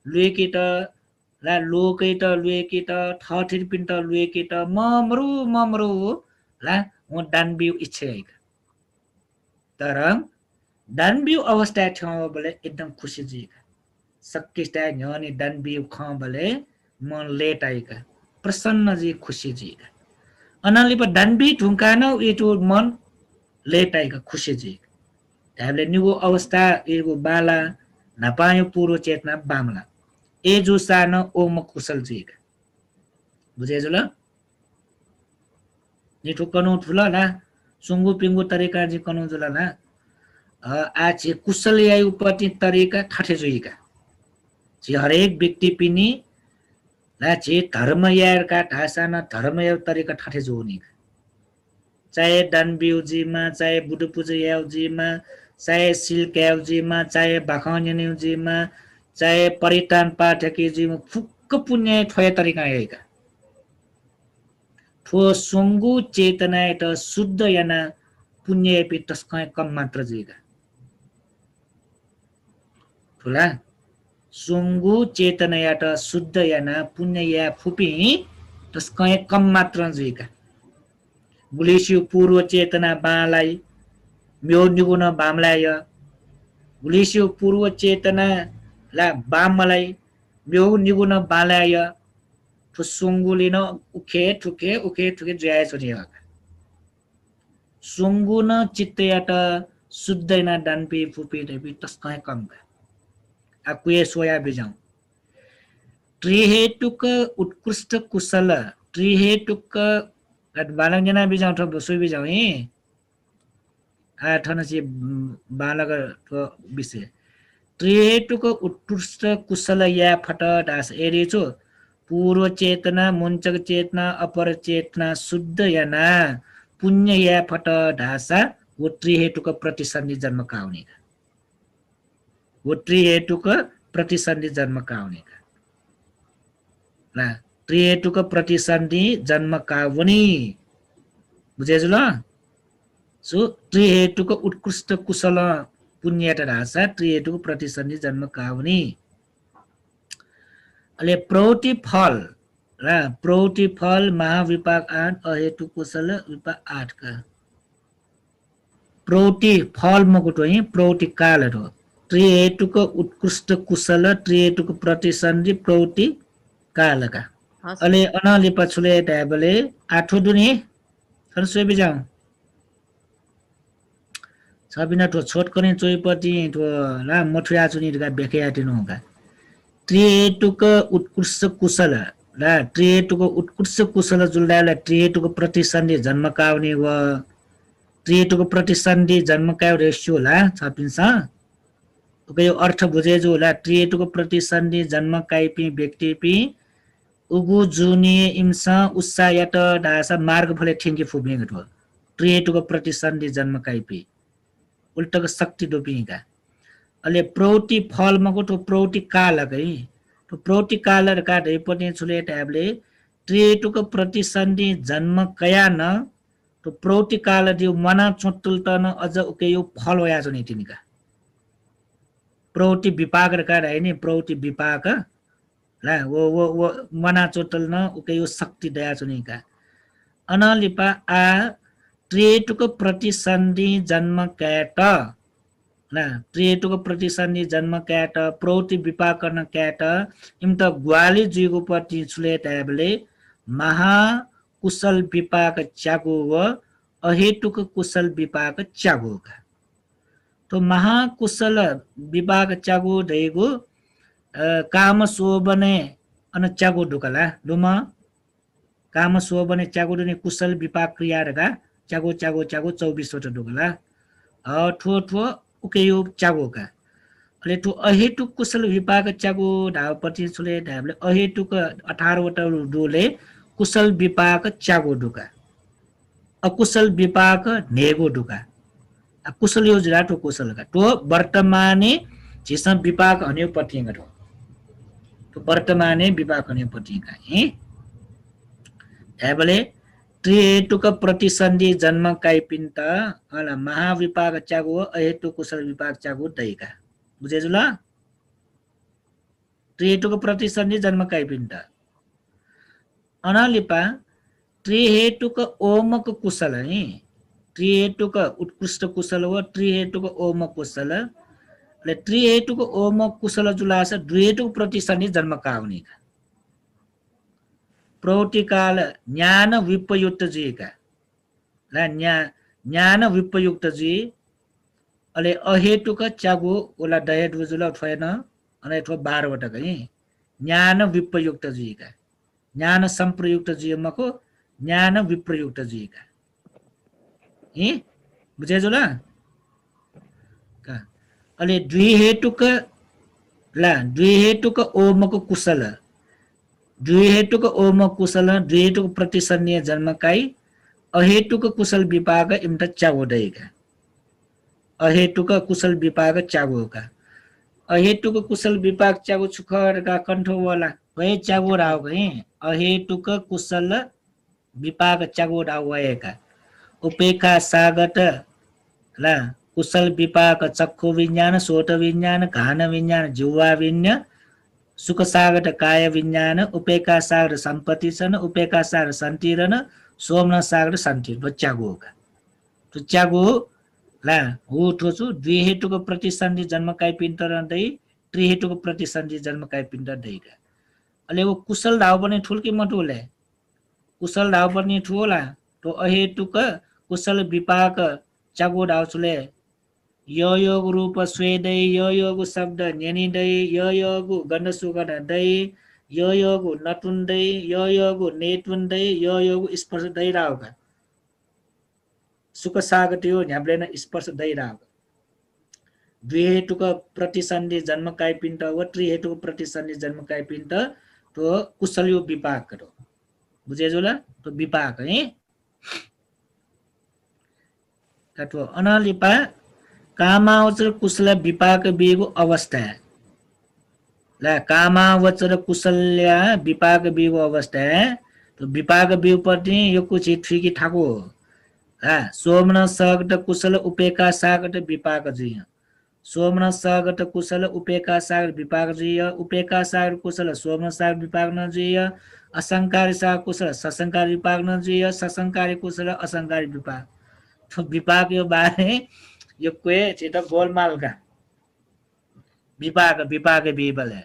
लुएकी त ला लोकै त लुएकी त ठठिर पिन त लुएकी त ममरु ला म डान्बी इच्छा तर डान्बी अवस्था ठाउँ बले एकदम खुशी जीका सक्किस्ता न्यनी डान्बी ख बले मन लेट आइका प्रसन्न जी खुशी जीका अनाली पर डान्बी ढुङ्कान एटो मन लेट आइका खुशी जीका ढ्याबले निगो अवस्था एगो बाला नपायो पूर्व चेतना बामला ए जो सान ओम कुशल जीका बुझे जुल निठो कनु ठुला ना सुंगु पिंगु तरीका जी कनु जुला ना आज कुशल यायु पति तरीका ठाठे जुइका जी हरेक व्यक्ति पिनी ला जे धर्म यार का ढासा न धर्म यार तरीका ठाठे जुनी चाहे डान्बिउ जीमा चाहे बुडु पुजे याउ जीमा चाहे सिल्क याउ जीमा चाहे बाखन्यन्यु जीमा चाहे परितान पाठकी जीमा फुक्क पुण्य ठोय तरीका याइका ठो सुंगु चेतना एट शुद्ध याना पुण्य पे तस्काय कम मात्र जीगा ठुला सुंगु चेतना याट शुद्ध याना पुण्य या फुपी तस्काय कम मात्र जीगा गुलिसियो पूर्व चेतना बालाई म्यो निगुण बामलाय गुलिसियो पूर्व चेतना ला बामलाई म्यो निगुण बालाय ठो सुंगुलिन उखे ठुके जय सोनिया सुंगुन चित्तयाट शुद्धैन डान्पे फुपे देवी तस्काय कम आकुए सोया बिजाऊ त्रिहेतुक उत्कृष्ट कुशल त्रिहेतुक बालक जना बिजाऊ ठो बसुई बिजाऊ हे आ ठन से बालक ठो विषय त्रिहेतुक उत्कृष्ट कुशल या फट दास एरेचो पूर्व चेतना मुंचक चेतना अपर चेतना शुद्ध याना पुण्य या फट ढासा वो त्रिहेतुक प्रतिसन्धि जन्म का आउने वो त्रिहेतुक प्रतिसन्धि जन्म का आउने ला त्रिहेतुक प्रतिसन्धि जन्म का वनी बुझेछ ल सो त्रिहेतुक उत्कृष्ट कुशल पुण्य ढासा त्रिहेतुक प्रतिसन्धि जन्म का आउने अले प्रौति फल रा प्रौति फल महाविपाक 8 अहेतु कुशल विपाक 8 का प्रौति फल मकुटो ही प्रौति काल हो त्रिहेतुक उत्कृष्ट कुशल त्रिहेतुक प्रतिसन्धि प्रौति काल का अले अनाले पछुले ट्याबले 8 दुनी संसय बिजाऊ सबिना ठो छोट कने चोइपति ठो ला मठुया चुनी का बेखेया दिनु होगा त्रिहेतुक उत्कृष्ट कुशल ला त्रिहेतुक उत्कृष्ट कुशल जुल्दाले त्रिहेतुक प्रतिसन्धि जन्म काउने व त्रिहेतुक प्रतिसन्धि जन्म का रेशियो ला छपिन्छ ओके यो अर्थ बुझे जो ला त्रिहेतुक प्रतिसन्धि जन्म काइपि व्यक्ति पि उगु जुनि इम्सा उस्सा यात दासा मार्ग फले ठिंगी फुबिङ ठो त्रिहेतुक प्रतिसन्धि जन्म काइपि उल्टक शक्ति डोपिङका अले प्रौति फल मको तो प्रौति काल गई तो प्रौति काल का दैपने छुले ट्याबले त्रिहेतुक प्रतिसन्धि जन्म कया न तो प्रौति काल दिउ मना चोटुल तन अझ उके यो फल होया जनि तिनीका प्रौति विपाक का हैनी प्रौति विपाक ला वो मना चोटल न उके यो शक्ति दया जनिका अनलिपा आ त्रिहेतुक प्रतिसन्धि जन्म क्याट ना त्रिहेतुक प्रतिसन्धि जन्म क्याट प्रौति विपाक गर्न क्याट इम्त ग्वाली जुगु पति छुले ट्याबले महा कुशल विपाक च्यागो व अहेतुक कुशल विपाक च्यागो का तो महा कुशल विपाक च्यागो दैगो काम शोभने अन च्यागो ढुकला डुमा काम शोभने च्यागो दुने कुशल विपाक क्रिया रका च्यागो 24 वटा ढुकला ठो ठो उके यो च्यागो का अले ठो अहेतुक कुशल विपाक च्यागो ढावपति छुले ढाबले अहेतुक 18 वटा डोले कुशल विपाक च्यागो ढुका अकुशल विपाक नेगो ढुका कुशल यो जराटो कुशल का तो वर्तमाने जिसम विपाक हन्यो पटिंगा तो वर्तमाने विपाक हन्यो पटिंगा हे ढाबले त्रिहेतुक प्रतिसन्धि जन्म काइपिन्त अला महाविपाक च्यागो अहेतुक कुशल विपाक च्यागो दैका बुझेछ ल त्रिहेतुक प्रतिसन्धि जन्म काइपिन्त अनालिपा त्रिहेतुक ओमक कुशल है त्रिहेतुक उत्कृष्ट कुशल व त्रिहेतुक ओमक कुशल ले त्रिहेतुक ओमक कुशल जुलास द्विहेतुक प्रतिसन्धि जन्म काउने प्रौतिकाल ज्ञान विपयुक्त जीका ला ज्ञान विपयुक्त जी अले अहेतुक च्यागो ओला दहेट बुजुल छैन अनि ठो 12 वटा गई ज्ञान विपयुक्त जीका ज्ञान संप्रयुक्त जी मको ज्ञान विप्रयुक्त जीका हे बुझेछ ल का अले द्विहेतुक ओमको कुशल द्विहेतुक ओम कुशल द्विहेतुक प्रतिसन्धि जन्मकाई अहेतुक कुशल विपाक इम्त च्यागो दैका अहेतुक कुशल विपाक च्यागो का अहेतुक कुशल विपाक च्यागो छुखर का कंठो वाला गए च्यागो राव गए अहेतुक कुशल विपाक च्यागो डावएका उपेक्षा सागत ला कुशल विपाक चक्षु विज्ञान सोत विज्ञान घान विज्ञान जिह्वा विज्ञान सुख सागत काय विज्ञान उपेक्षा सागर सम्पत्ति छन् उपेक्षा सागर सन्तिरन सोमन सागर शान्ति च्यागो तो च्यागो ला हो ठोचु द्वि हेतुको प्रतिसन्धि जन्मकाई पिण्ड रहँदै त्रिहेतुको प्रतिसन्धि जन्मकाई पिण्ड दैका अले वो कुशल धाव पनि ठुल कि मटुले कुशल धाव पनि ठुला तो अहेतुक कुशल विपाक च्यागो धावछुले यो योग रूप स्वेदै यो योग शब्द न्यानिदै यो योग गण्ड सुगण दै यो योग नटुन्दै यो योग नेटुन्दै यो योग स्पर्श दैरावका सुख सागत यो झ्याब्लेन स्पर्श दैरावका द्वि हेतुक प्रतिसन्धि जन्मकाई पिण्ड व त्रिहेतुक प्रतिसन्धि जन्मकाई पिण्ड तो कुशल यो विपाक करो बुझेजुला तो विपाक है तो अनालिपा कामावचर कुशल विपाक बिगु अवस्था ला कामावचर कुशल्या विपाक बिगु अवस्था तो विपाक बिगु प्रति यो कुछ ठिकी ठाको सोमन सगट कुशल उपेक्षा सागट विपाक जिय सोमन सगट कुशल उपेक्षा सागर विपाक जिय उपेक्षा सागर कुशल सोमन सागर विपाक न जिय असंकारी सागर कुशल ससंकारी विपाक न जिय ससंकारी कुशल असंकारी विपाक तो विपाक यो बारे यो कोए चित गोलमाल का विपाक बिबले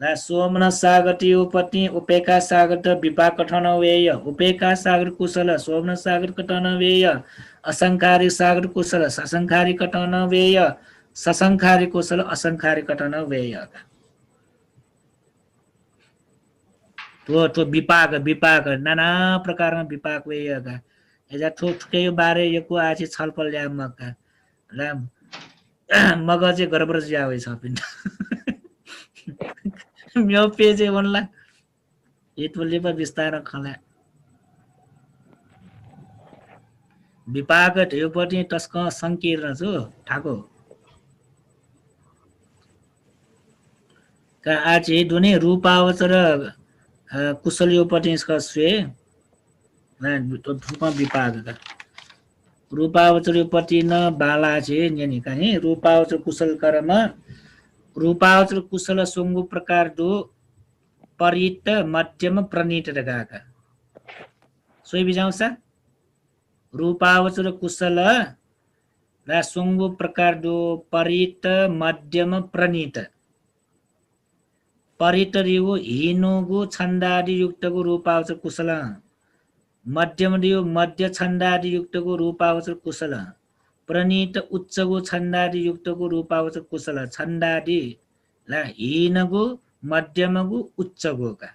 ला सोमन सागति उपति उपेक्षा सागत विपाक कठन वेय उपेक्षा सागर कुशल सोमन सागर कठन वेय असंखारी सागर कुशल ससंखारी कठन वेय ससंखारी कुशल असंखारी कठन वेय तो विपाक नाना प्रकारमा विपाक वेय का एजा ठोठके बारे यो को आछि छलफल ल्यामका राम मगजे गरबर जावे छ पिण्ड म्यो पेजे वनला एतोले पा विस्तार खला विपाक ढेउपटी तस्क संकीर्ण छु ठाको का आछि दुने रूपावचर कुशल योपटी इसका स्वे तो धूपा विपाक का रूपावचर योपटी न बाला छे न्यानी काहे रूपावचर कुशल कर्म रूपावचर कुशल सुंगु प्रकार दो परित मध्यम प्रणीत रगाका सोई बिजाउँसा रूपावचर कुशल ला सुंगु प्रकार दो परित मध्यम प्रणीत परित रियो हिनुगु छन्दादि युक्तगु रूपावचर कुशल मध्यम रियो मध्य छन्दादि युक्तगु रूपावचर कुशल प्रणीत उच्चगु छन्दादि युक्तगु रूपावचर कुशल छन्दादि ला हीनगु मध्यमगु उच्चगु का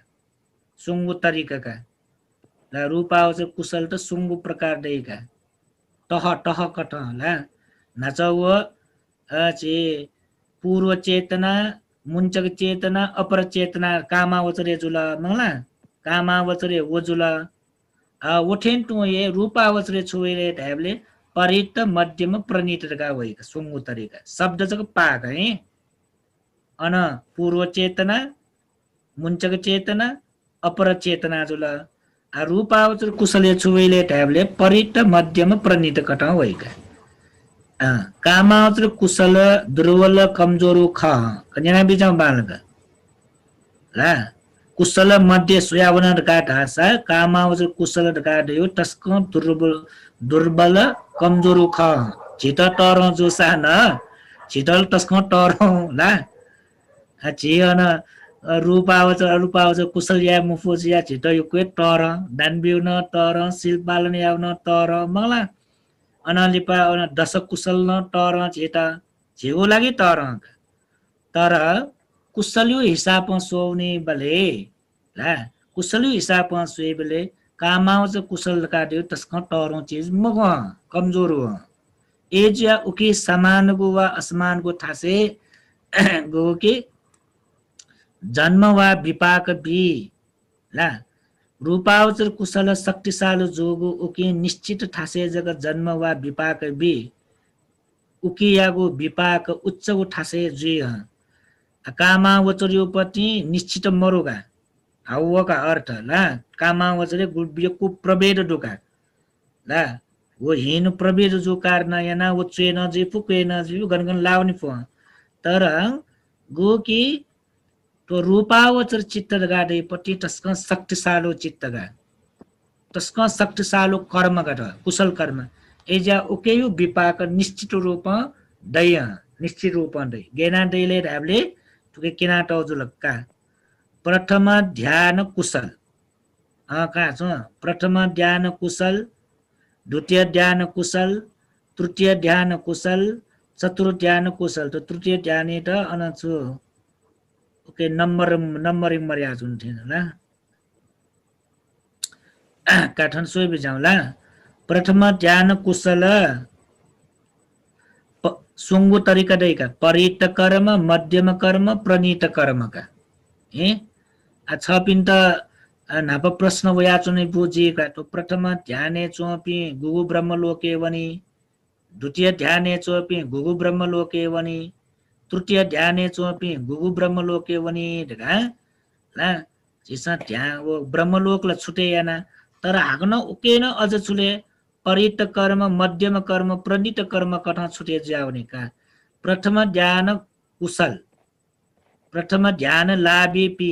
सुंगु तरिका का ला रूपावचर कुशल त सुंगु प्रकार दैका टह कट ला नचव चे पूर्व चेतना मुंचक चेतना अपर चेतना कामावचरे जुला मंगला कामावचरे वजुला ओठेन टु ये रूपावचरे छुएले ढ्याबले परित मध्यम प्रणीत का वैका सुंगु तरिका शब्द जक पाक है अन पूर्व चेतना मुंचक चेतना अपर चेतना जुला रूपावचर कुशले छुएले ढ्याबले परित मध्यम प्रणीत कट वैका कामावचर कुशल दुर्बल कमजोरु ख कन्या बिजाउ बालक ला कुशल मध्य सुयावन का ढासा कामावचर कुशल का दयो तस्क दुर्बल कमजोरु ख छिट टर जोसा न छिटल तस्क टर ला छियन रूपावचर कुशल या मुफोज या छिट यो के टर दान बिउन तर शिल पालन याउन तर मंगला अनलिपा दश कुशल न टर झेटा झेगो लागि तर कुशल्यो हिसाब सोउने बले ला कुशल्यो हिसाब सोए बले कामावच कुशल काट्यो तस्क टर चीज मग कमजोर हो एज या उकी समान गो वा असमान गो थासे गो के जन्म वा विपाक बि ला रूपावचर कुशल शक्तिशाली जोगो उकी निश्चित ठासे जगत जन्म वा विपाक बि उकी यागो विपाक उच्चगो ठासे जुय कामावचर योपति निश्चित मरोगा हाउका अर्थ ला कामावचले गुब्यको प्रभेद डुका ला वो हिन प्रभेद जो कारना याना वो चेन जे फुकेन जे गनगन लावनी फो तर गो कि तो रूपावचर चित्त गाडे पट्टि तस्क शक्तिशालो चित्तगा तस्क शक्तिशालो कर्म गट कुशल कर्म एजा उकेयु विपाक निश्चित रूप दय निश्चित रूप दय गेना दयले ढाबले तुके किना टौजुलक्का प्रथम ध्यान कुशल कहाँ छ प्रथम ध्यान कुशल द्वितीय ध्यान कुशल तृतीय ध्यान कुशल चतुर्थ ध्यान कुशल तो तृतीय ध्यान त अनछु ओके नम्बरिङ मर्या जुन थिएन ल काठन सोही बिजाउला प्रथम ध्यान कुशल सुंगु तरिका दैका परित कर्म मध्यम कर्म प्रणीत कर्म का छ पिन्त नाप प्रश्न वयाचुने बुझिएका तो प्रथम ध्याने चोपी गुगु ब्रह्मलोके वनी द्वितीय ध्याने चोपी गुगु ब्रह्मलोके वनी तृतीय ध्याने चोपी गुगु ब्रह्मलोके वनी ढका ला जिसा ध्यान वो ब्रह्मलोक ल छुटे याना तर हाग्न उकेन अझ छुले परित कर्म मध्यम कर्म प्रणीत कर्म कथा छुटे जाउने का प्रथम ध्यान कुशल प्रथम ध्यान लाभे पी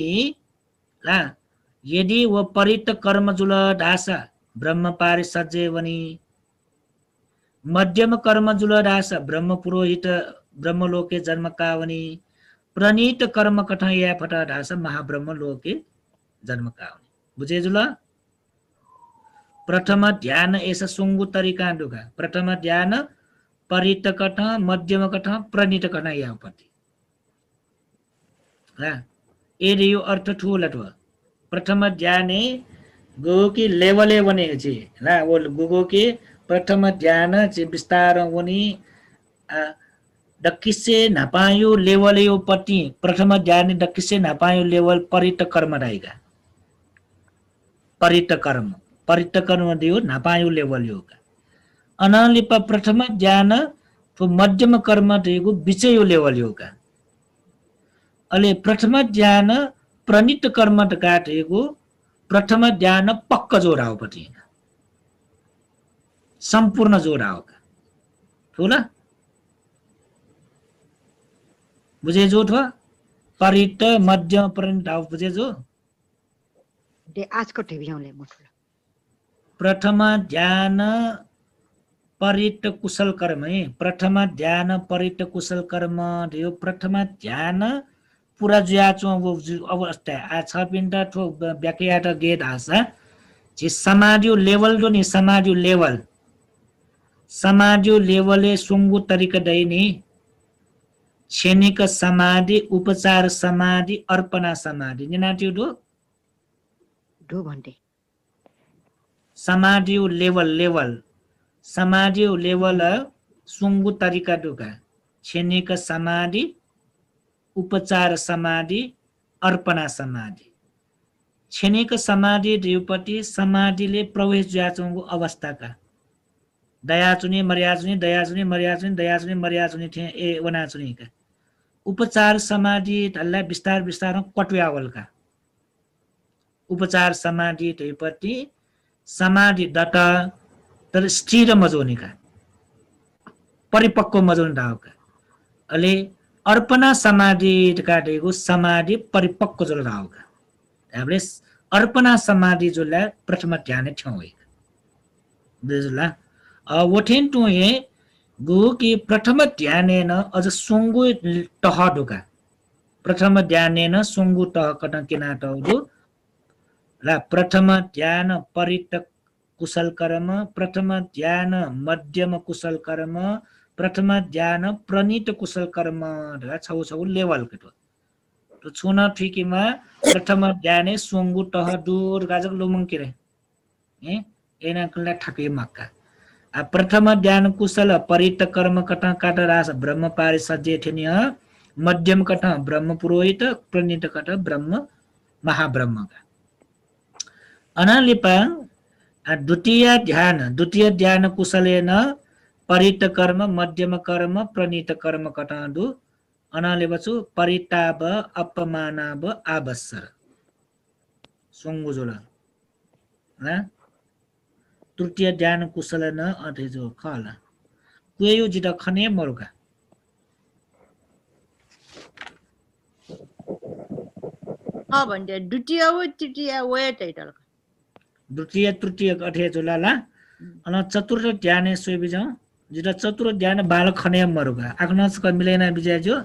ला यदि वो परित कर्म जुल ढासा ब्रह्म पारि सज्जे वनी मध्यम कर्म जुल ढासा ब्रह्म पुरोहित ब्रह्मलोके जन्म कावनी प्रणीत कर्म कथा या फटा ढासा महाब्रह्म लोके जन्म कावनी बुझे जुल प्रथम ध्यान ऐसा सुंगु तरीका डुगा प्रथम ध्यान परित कथा मध्यम कथा प्रणीत कथा या पति ला ए यो अर्थ ठुलटो प्रथम ध्याने गो की लेवले बने छि ला वो गो की प्रथम ध्यान छि विस्तार वनी दक्किसे नपायो लेवल यो पति प्रथम ध्यान दक्किसे नपायो लेवल परित कर्म राइगा परित कर्म दियो नपायो लेवल यो का अनालिप प्रथम ध्यान तो मध्यम कर्म दियो बिचे यो लेवल यो का अले प्रथम ध्यान प्रणीत कर्म काटेको प्रथम ध्यान पक्क जोडाओ पति सम्पूर्ण जोडाओ का ठुला बुझे जो थो परित मध्यम प्रणीत आओ बुझे जो दे आज को टेबियाउले मठुला प्रथम ध्यान परित कुशल कर्म है प्रथम ध्यान परित कुशल कर्म दियो प्रथम ध्यान पुरा जुयाचो वो अवस्था आ छ पिन्ट ठो व्याख्याट गेट आसा जे समाजो लेवल दो नि समाजो लेवले सुंगु तरिका दैनी क्षणिक समाधि उपचार समाधि अर्पणा समाधि निनाट्यो दो भन्टे समाधियो लेवल सुंगु तरिका डुका क्षणिक समाधि उपचार समाधि अर्पणा समाधि क्षणिक समाधि दिउपति समाधिले प्रवेश जाचुङको अवस्थाका दयाचुनी मर्याचुनी थिए ए वनाचुनीका उपचार समाधि तल्ला विस्तार कटुयावलका उपचार समाधि दिउपति समाधि दत तर स्थिर मजोनीका परिपक्व मजोन डाउका अले अर्पणा समाधि काटेको समाधि परिपक्व जो राउका हामीले अर्पणा समाधि जोला प्रथम ध्यान ठ्याउए बुझला वठेन टुए गो कि प्रथम ध्यानेन अझ सुंगु टह ढुका प्रथम ध्यानेन सुंगु टह कट किना टौदु ला प्रथम ध्यान परित कुशल कर्म प्रथम ध्यान मध्यम कुशल कर्म प्रथम ध्यान प्रणीत कुशल कर्म छौ लेवल कटो तो छुना ठिकीमा प्रथम ध्याने सुंगु टह दूर गाजक लुमङ किरे एना कला ठके मक्का आ प्रथम ध्यान कुशल परित कर्म कटा काट रास ब्रह्म पारि सज्जे थिनि मध्यम कटा ब्रह्म पुरोहित प्रणीत कटा ब्रह्म महाब्रह्म का अनालिपा द्वितीय ध्यान कुशलेन परित कर्म मध्यम कर्म प्रणीत कर्म कटादु अनाले बचु परिताब अपमानाब आबस्सर सोंगो जोला ना तृतीय ध्यान कुशल न अथे जो खाला क्वेयो जिटा खने मरुका भन्दै द्वितीय हो तृतीय वे टाइटल द्वितीय तृतीय अथे जोला ला अन चतुर्थ ध्यान सोय बिजाउ जिटा चतुर्थ ध्यान बाल खने मरुका आग्नस क मिलेना बिजाय जो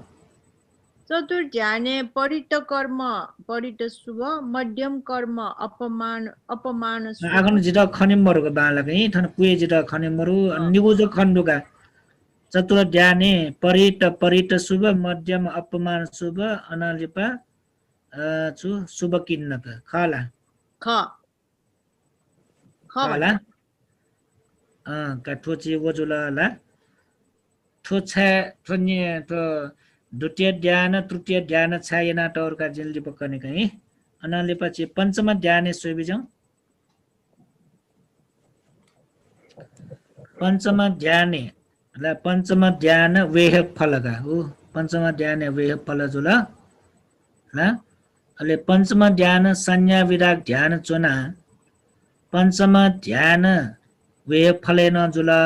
चतुर्ध्याने परित कर्म परित शुभ मध्यम कर्म अपमान शुभ आग्न जिटा खने मरुका बाल कै थन क्वे जिटा खने मरु निगो जो खण्डुका चतुर्थ ध्याने परित शुभ मध्यम अपमान शुभ अनालिपा छु शुभ किन्नक खाला ख खाला का ठोची वजुला ला ठोछा ठन्य तो द्वितीय ध्यान तृतीय ध्यान छायना टौरका जिल्ली पक्कने कहीं अनाले पछि पञ्चम ध्यान सोबिजौ पञ्चम ध्यान वेह फलका हो पञ्चम ध्यान वेह फल जुला ला अले पञ्चम ध्यान संज्ञा विराग ध्यान चुना पञ्चम ध्यान वेह फलेन जुला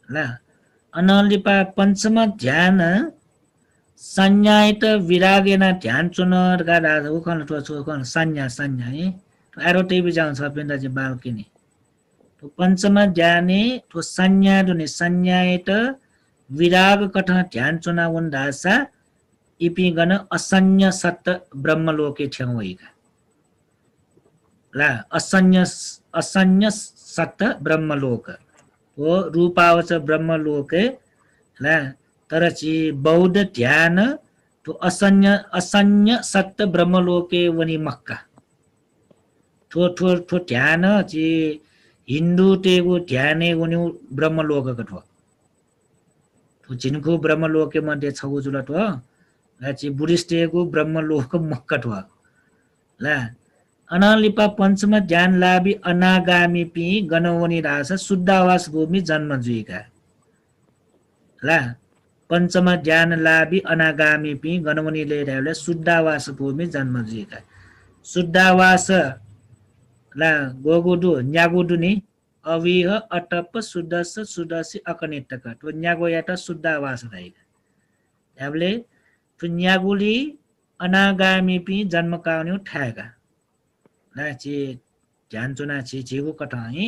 ला अनलिपा पञ्चम ध्यान संज्ञाइत विरागेन ध्यान चुनर गाडा उखन संज्ञा है आरो टेबी जान्छ पेन्दाजी बालकिनी तो पञ्चम ध्याने तो संज्ञा दुने संज्ञाइत विराग कठ ध्यान चुना वन्दासा इपि गण असंज्ञ सत ब्रह्मलोके छ्याउइका ला असंज्ञ सत ब्रह्मलोक वो रूपावच ब्रह्मलोके ला तर ची बौद्ध ध्यान तो असंज्ञ सत ब्रह्मलोके वनी मक्का ठो ध्यान ची हिन्दू तेगु ध्याने वनी ब्रह्मलोक कठो तो जिनको ब्रह्मलोके मध्ये छगु जुलट हो ला ची बुद्धिस्ट तेगु ब्रह्मलोक मक्का ठो ला अनालिपा पञ्चम ध्यान लाभि अनागामी पि गणवनी रास शुद्धावास भूमि जन्म जुइका ला पञ्चम ध्यान लाभि अनागामी पि गणवनी लेराले शुद्धावास भूमि जन्म जुइका शुद्धावास ला गोगुडु न्यागुडु नि अविह अटप सुदस्य अकनिटक तो न्यागो याटा शुद्धावास रहेका याबले तो न्यागुली अनागामी पि जन्म काउन्यु ठाएका नाची ध्यान चुना छिगु कठाई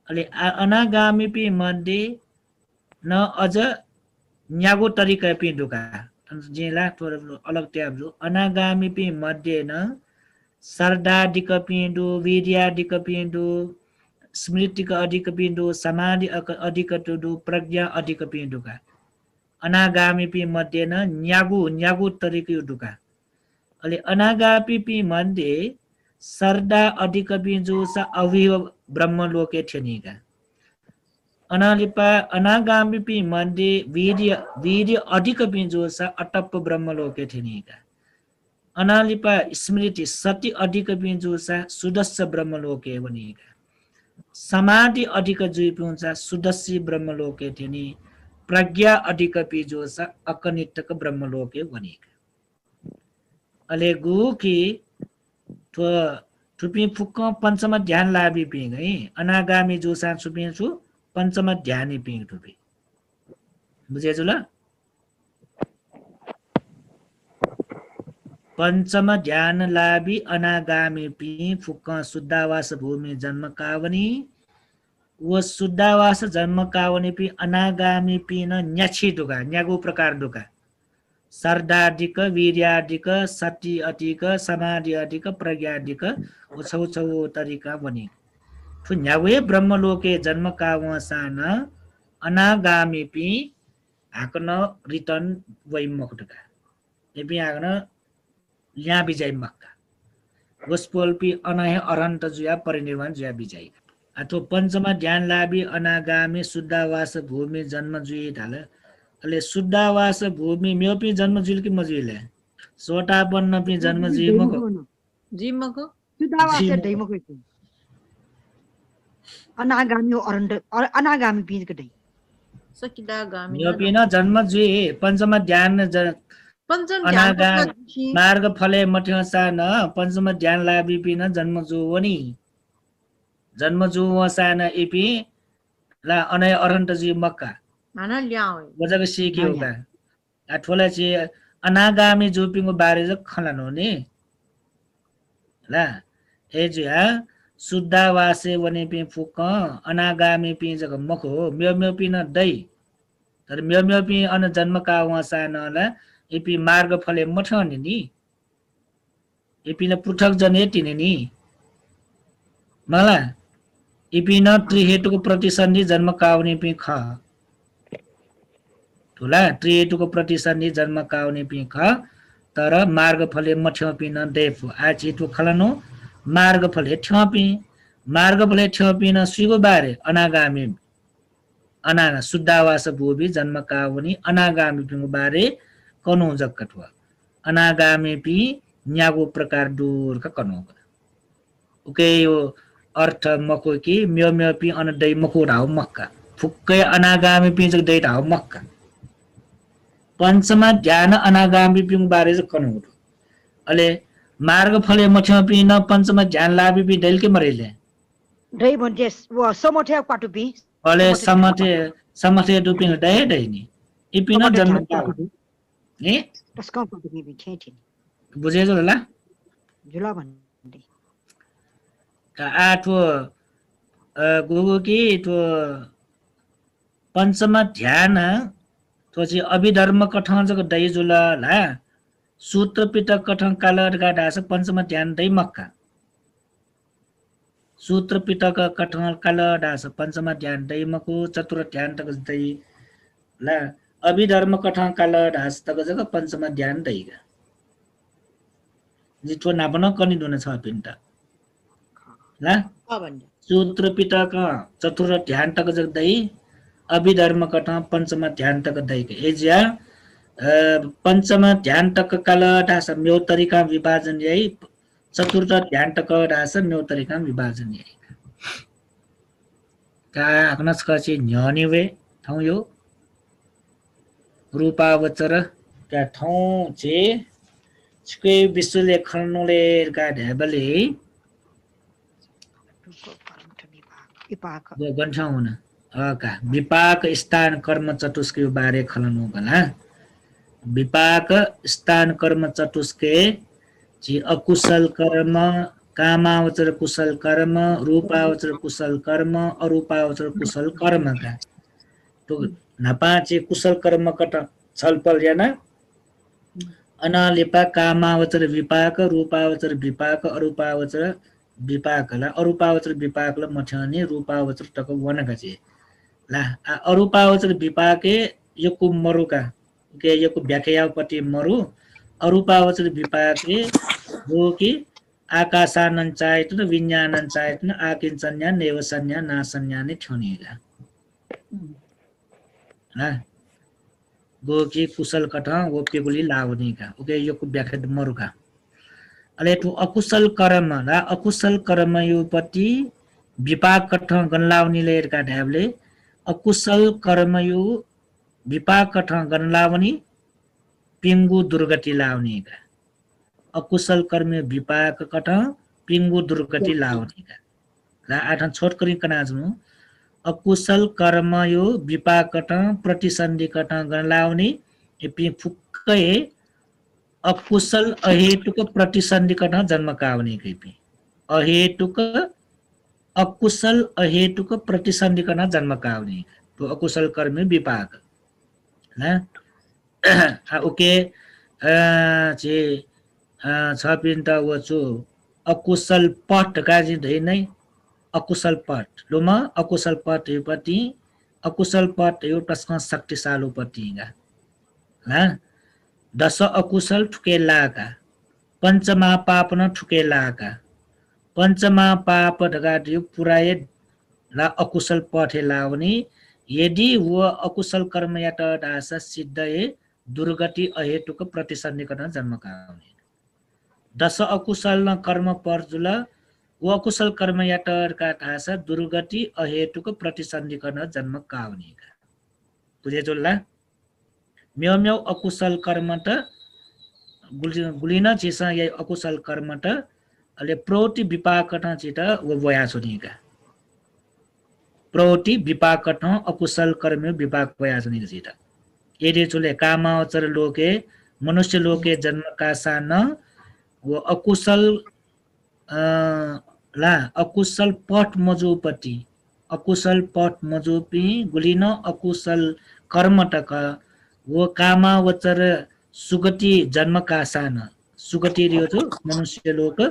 अले अनागामी पि मध्ये न अझ न्यागो तरिका पि दुका जेला थोर अलग ट्याब्जु अनागामी पि मध्ये न सरदादिक पिण्डु वीर्यादिक पिण्डु स्मृतिक अधिक पिण्डु समाधि अधिक टुडु प्रज्ञा अधिक पिण्डुका अनागामी पि मध्ये न न्यागु तरिका दुका अले अनागामी पि मध्ये सरदा अधिक बिजु स अविव ब्रह्मलोके ठेनिका अनालिपा अनागामी पि मध्ये वीर्य अधिक बिजु स अटप ब्रह्मलोके ठेनिका अनालिपा स्मृति सति अधिक बिजु स सुदस्य ब्रह्मलोके वनिका समाधि अधिक जुइपुन्छ सुदस्य ब्रह्मलोके ठेनी प्रज्ञा अधिक बिजु स अकनिटक ब्रह्मलोके वनिका अले गु कि थुपी फुक्क पञ्चम ध्यान लाभि पिङ है अनागामी जोसा छुपि छु पञ्चम ध्यानी पिङ थुपी बुझेछु ल पञ्चम ध्यान लाभि अनागामी पि फुक्क शुद्धावास भूमि जन्म कावनी वो शुद्धावास जन्म कावनी पि अनागामी पि न न्याछि दुका न्यागु प्रकार दुका सरदादिक वीर्यादिक सति अधिक समाधि अधिक प्रज्ञादिक छौ तरिका बनी ठु न्यावे ब्रह्मलोके जन्म कावसान अनागामी पि आकन रिटर्न वैमकुटका एपि आकन या बिजय मक्का गोस्पोल पि अनहे अरहन्त जुया परिनिर्वाण जुया बिजय अथवा पञ्चम ध्यान लाभि अनागामी शुद्धावास भूमि जन्म जुइ ढाल अले शुद्धावास भूमि म्योपि जन्म जुइल कि मजुइले सोटा बन्न पि जन्म जुइमको जिमको शुद्धावास दैमको अनागामी अनागामी पिन कतै सकिदा गामी म्योपि न जन्म जुइ पञ्चम ध्यान पंचम अनागामी ध्यान मार्ग फले मठ्य सान पंचम ध्यान लाभी पिन जन्म जुवनी जन्म जुव सान इपि ला अनय अरहन्त जी मक्का mana ल्याउ वजग सिक्यो का ठोला चाहिँ अनागामी जोपिङको बारे चाहिँ खलन हो नि ला ए जिया शुद्धवासे वने पि फुक अनागामी पि जग मख हो म्यो म्यो पि न दै तर म्यो म्यो पि अन जन्म का वसा नला इपि मार्ग फले मठ नि इपि न पृथक जने तिने नि मला इपि न त्रिहेतुको प्रतिसन्धि जन्म काउने पि ख ठुला त्रिहेतुको प्रतिसन्धि जन्म काउने पि ख तर मार्ग फले मठ्य पि न देफु आ चितु खलनो मार्ग फले ठ्यपि न सुगो बारे अनागामी अनागा शुद्धवास भूवि जन्म कावनी अनागामी पिंग बारे कनो जक्कट हुआ अनागामी पि न्यागो प्रकार दूर का कनो ओके यो अर्थ मको कि म्यो म्यो पि अन दै मको राव मक्का फुक्कै अनागामी पि जग दै राव मक्का पंचमा ध्यान अनागामी पिंग बारे ज कनो अले मार्ग फले मठ्य पि न पंचमा ध्यान लाबी पि दैल के मरेले दै भन्थे व समठे पाटुपी अले समठे दुपि दै दै नि इपि न जन्म नि तस्कौ पाटुपी बि ठेठी बुझे जो ला जुला भन्दै का आठो गुगु की तो पंचमा ध्यान तो चाहिँ अभिधर्म कठं जग दै जुला ला सूत्र पिटक कठं कालर का दास पंचमा ध्यान दै मक्का सूत्र पिटक कठं कालर दास पंचमा ध्यान दै मको चतुर ध्यान तक दै ला अभिधर्म कठं कालर दास तक जग पंचमा ध्यान दै गा जिठो नापन कनि दुन छ पिन्टा ला सूत्र पिटक चतुर ध्यान तक जग दै अभिधर्म कठं पंचमा ध्यान तक दै के एजिया पंचम ध्यान तक काल दास म्यो तरिका विभाजन यही चतुर्थ ध्यान तक दास म्यो तरिका विभाजन यही का आकनस कछि न्यनिवे ठौ यो रूपावचर का ठौ जे छके विश्वले खर्नुले का ढेबले विपाक जो गन्छौ न का विपाक स्थान कर्म चतुष्के बारे खलनु गला विपाक स्थान कर्म चतुष्के जी अकुशल कर्म कामावचर कुशल कर्म रूपावचर कुशल कर्म अरूपावचर कुशल कर्म का तो नपाचे कुशल कर्म कट छलपल याना अनालिपा कामावचर विपाक रूपावचर विपाक अरूपावचर विपाकला अरूपावचर विपाकला मठ्याने रूपावचर टक वनका छे ला अरूपावचर विपाके यको मरुका के यको व्याख्यापट्टि मरु अरूपावचर विपाके हो कि आकाशानन चायतन विज्ञानन चायतन आकिंचन्या नेवसन्या नासन्या ने ठ्योनिला ला गो कि कुशल कठा वो पेगुली लावनी का ओके यको व्याख्या मरुका अले तो अकुशल कर्म ला अकुशल कर्म युपति विपाक कठा गनलावनी लेर का ढाबले अकुशल कर्मयु विपाक कठं गनलावनी पिंगु दुर्गति लावनी का अकुशल कर्म विपाक कठं पिंगु दुर्गति लावनी का ला आठन छोट करी कनाजनु अकुशल कर्मयु विपाक कठं प्रतिसन्धि कठं गनलावनी एपि फुक्कै अकुशल अहेतुक प्रतिसन्धि कठं जन्म कावनी कैपि अहेतुक अकुशल अहेतुक प्रतिसन्धि कठं जन्म कावनी तो अकुशल कर्म विपाक ना ओके जे छ पिन्ता वचो अकुशल पट गाजी धै नै अकुशल पट लोमा अकुशल पट युपति अकुशल पट यो प्रश्न शक्तिशाली पटिगा ना दश अकुशल ठुकेलाका पंचमा पाप न ठुकेलाका पंचमा पाप ढगा यो पुराय ला अकुशल पठे लावनी यदि वो अकुशल कर्म यात दास सिद्धये दुर्गति अहेतुक प्रतिसन्धि गर्न जन्म काउने दश अकुशल न कर्म पर्जुल वो अकुशल कर्म यात का दास दुर्गति अहेतुक प्रतिसन्धि गर्न जन्म काउने बुझे जोल्ला म्यो म्यो अकुशल कर्म त गुलिन चिसा ये अकुशल कर्म त अले प्रवृत्ति विपाक त चिता वो वया सुनिका प्रवृत्ति विपाक त अकुशल कर्म विपाक वया सुनिका चिता यदि चुले कामावचर लोके मनुष्य लोके जन्म का सान वो अकुशल अकुशल पट मजुपति अकुशल पट मजुपी गुलिन अकुशल कर्म तक वो कामावचर सुगति जन्म का सान सुगति रियो जो मनुष्य लोक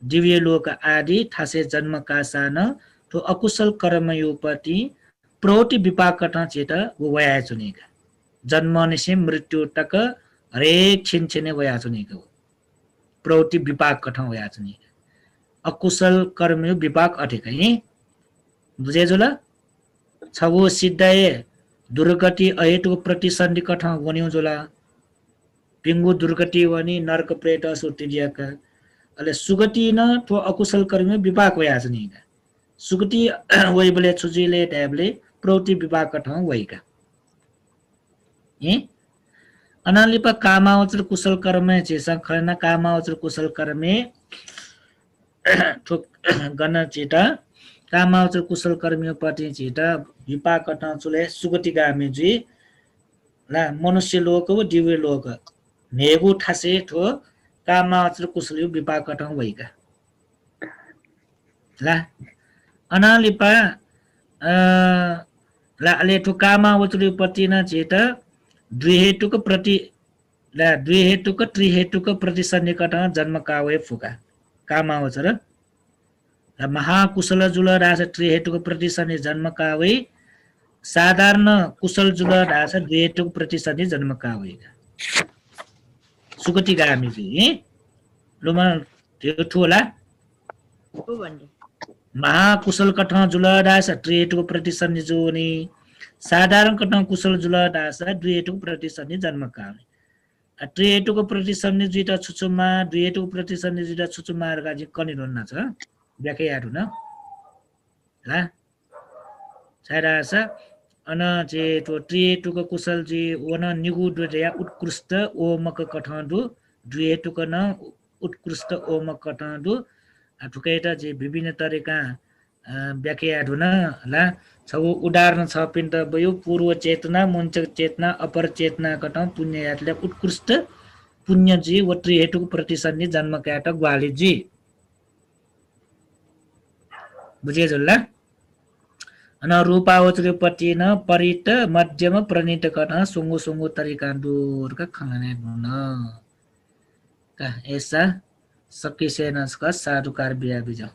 दिव्य लोक आदि थासे जन्म का सान तो अकुशल कर्म योपति प्रवृत्ति विपाक चेत वो वया चुनेका जन्म निसे मृत्यु तक हरेक छिनछिने वया चुनेका प्रवृत्ति विपाक कठा वया चुनेका अकुशल कर्म विपाक अटेका है बुझे जोला छवो सिद्धाए दुर्गति अहेतु प्रतिसन्धि कठा वन्यो जोला पिंगु दुर्गति वनी नरक प्रेत सुतिदियाका अले सुगति न तो अकुशल कर्म विपाक वयाजनीका सुगति वैबले छुजिले ट्याबले प्रवृत्ति विपाक कठा वैका ए अनालिपा कामावचर कुशल कर्म चेसा खना कामावचर कुशल कर्मे ठोक गन चेता कामावचर कुशल कर्मियोपति चेता विपाक कठा चुले सुगति गामे जी ला मनुष्य लोक व दिव्य लोक नेगु ठासे ठो कामावचर कुशल विपाक कठा वैका ला अनालिपा ला अले ठो कामावचर उपति न चेता द्विहेतुक प्रति ला द्विहेतुक त्रिहेतुक प्रतिसन्निकट जन्म कावे फुका कामावचर महाकुशल जुल रास त्रिहेतुक प्रतिसन्नि जन्म कावे साधारण कुशल जुल रास द्विहेतुक प्रतिसन्नि जन्म कावे सुगति गामी जी लुमा त्यो ठोला को भन्ने महाकुशल कठ जुल रास त्रिहेतुक प्रतिसन्नि जोनी साधारण कठ कुशल जुल रास द्विहेतुक प्रतिसन्नि जन्म कावे त्रिहेतुक प्रतिसन्नि जुइटा छुचुमा द्विहेतुक प्रतिसन्नि जुइटा छुचुमा गाजी कनिरोन्ना छ व्याख्या याद हुन ला छाइराछ अन जे तो त्रिहेतुक कुशल जी वन निगु दुया उत्कृष्ट ओमक कठदु द्विहेतुक न उत्कृष्ट ओमक कठदु ठुकैटा जे विभिन्न तरिका व्याख्या याद हुन ला छौ उदाहरण छ पिण्ड भयो पूर्व चेतना मुञ्चक चेतना अपर चेतना कठ पुण्य यातले उत्कृष्ट पुण्य जी व त्रिहेतुक प्रतिसन्नि जन्म काट ग्वाली जी बुझे जोल्ला अन रूपावचरपति न परित मध्यम प्रणीत कन सुंगु सुंगु तरिका दूर का खाने न का ऐसा सकिसेनस का साधुकार बिया बिजा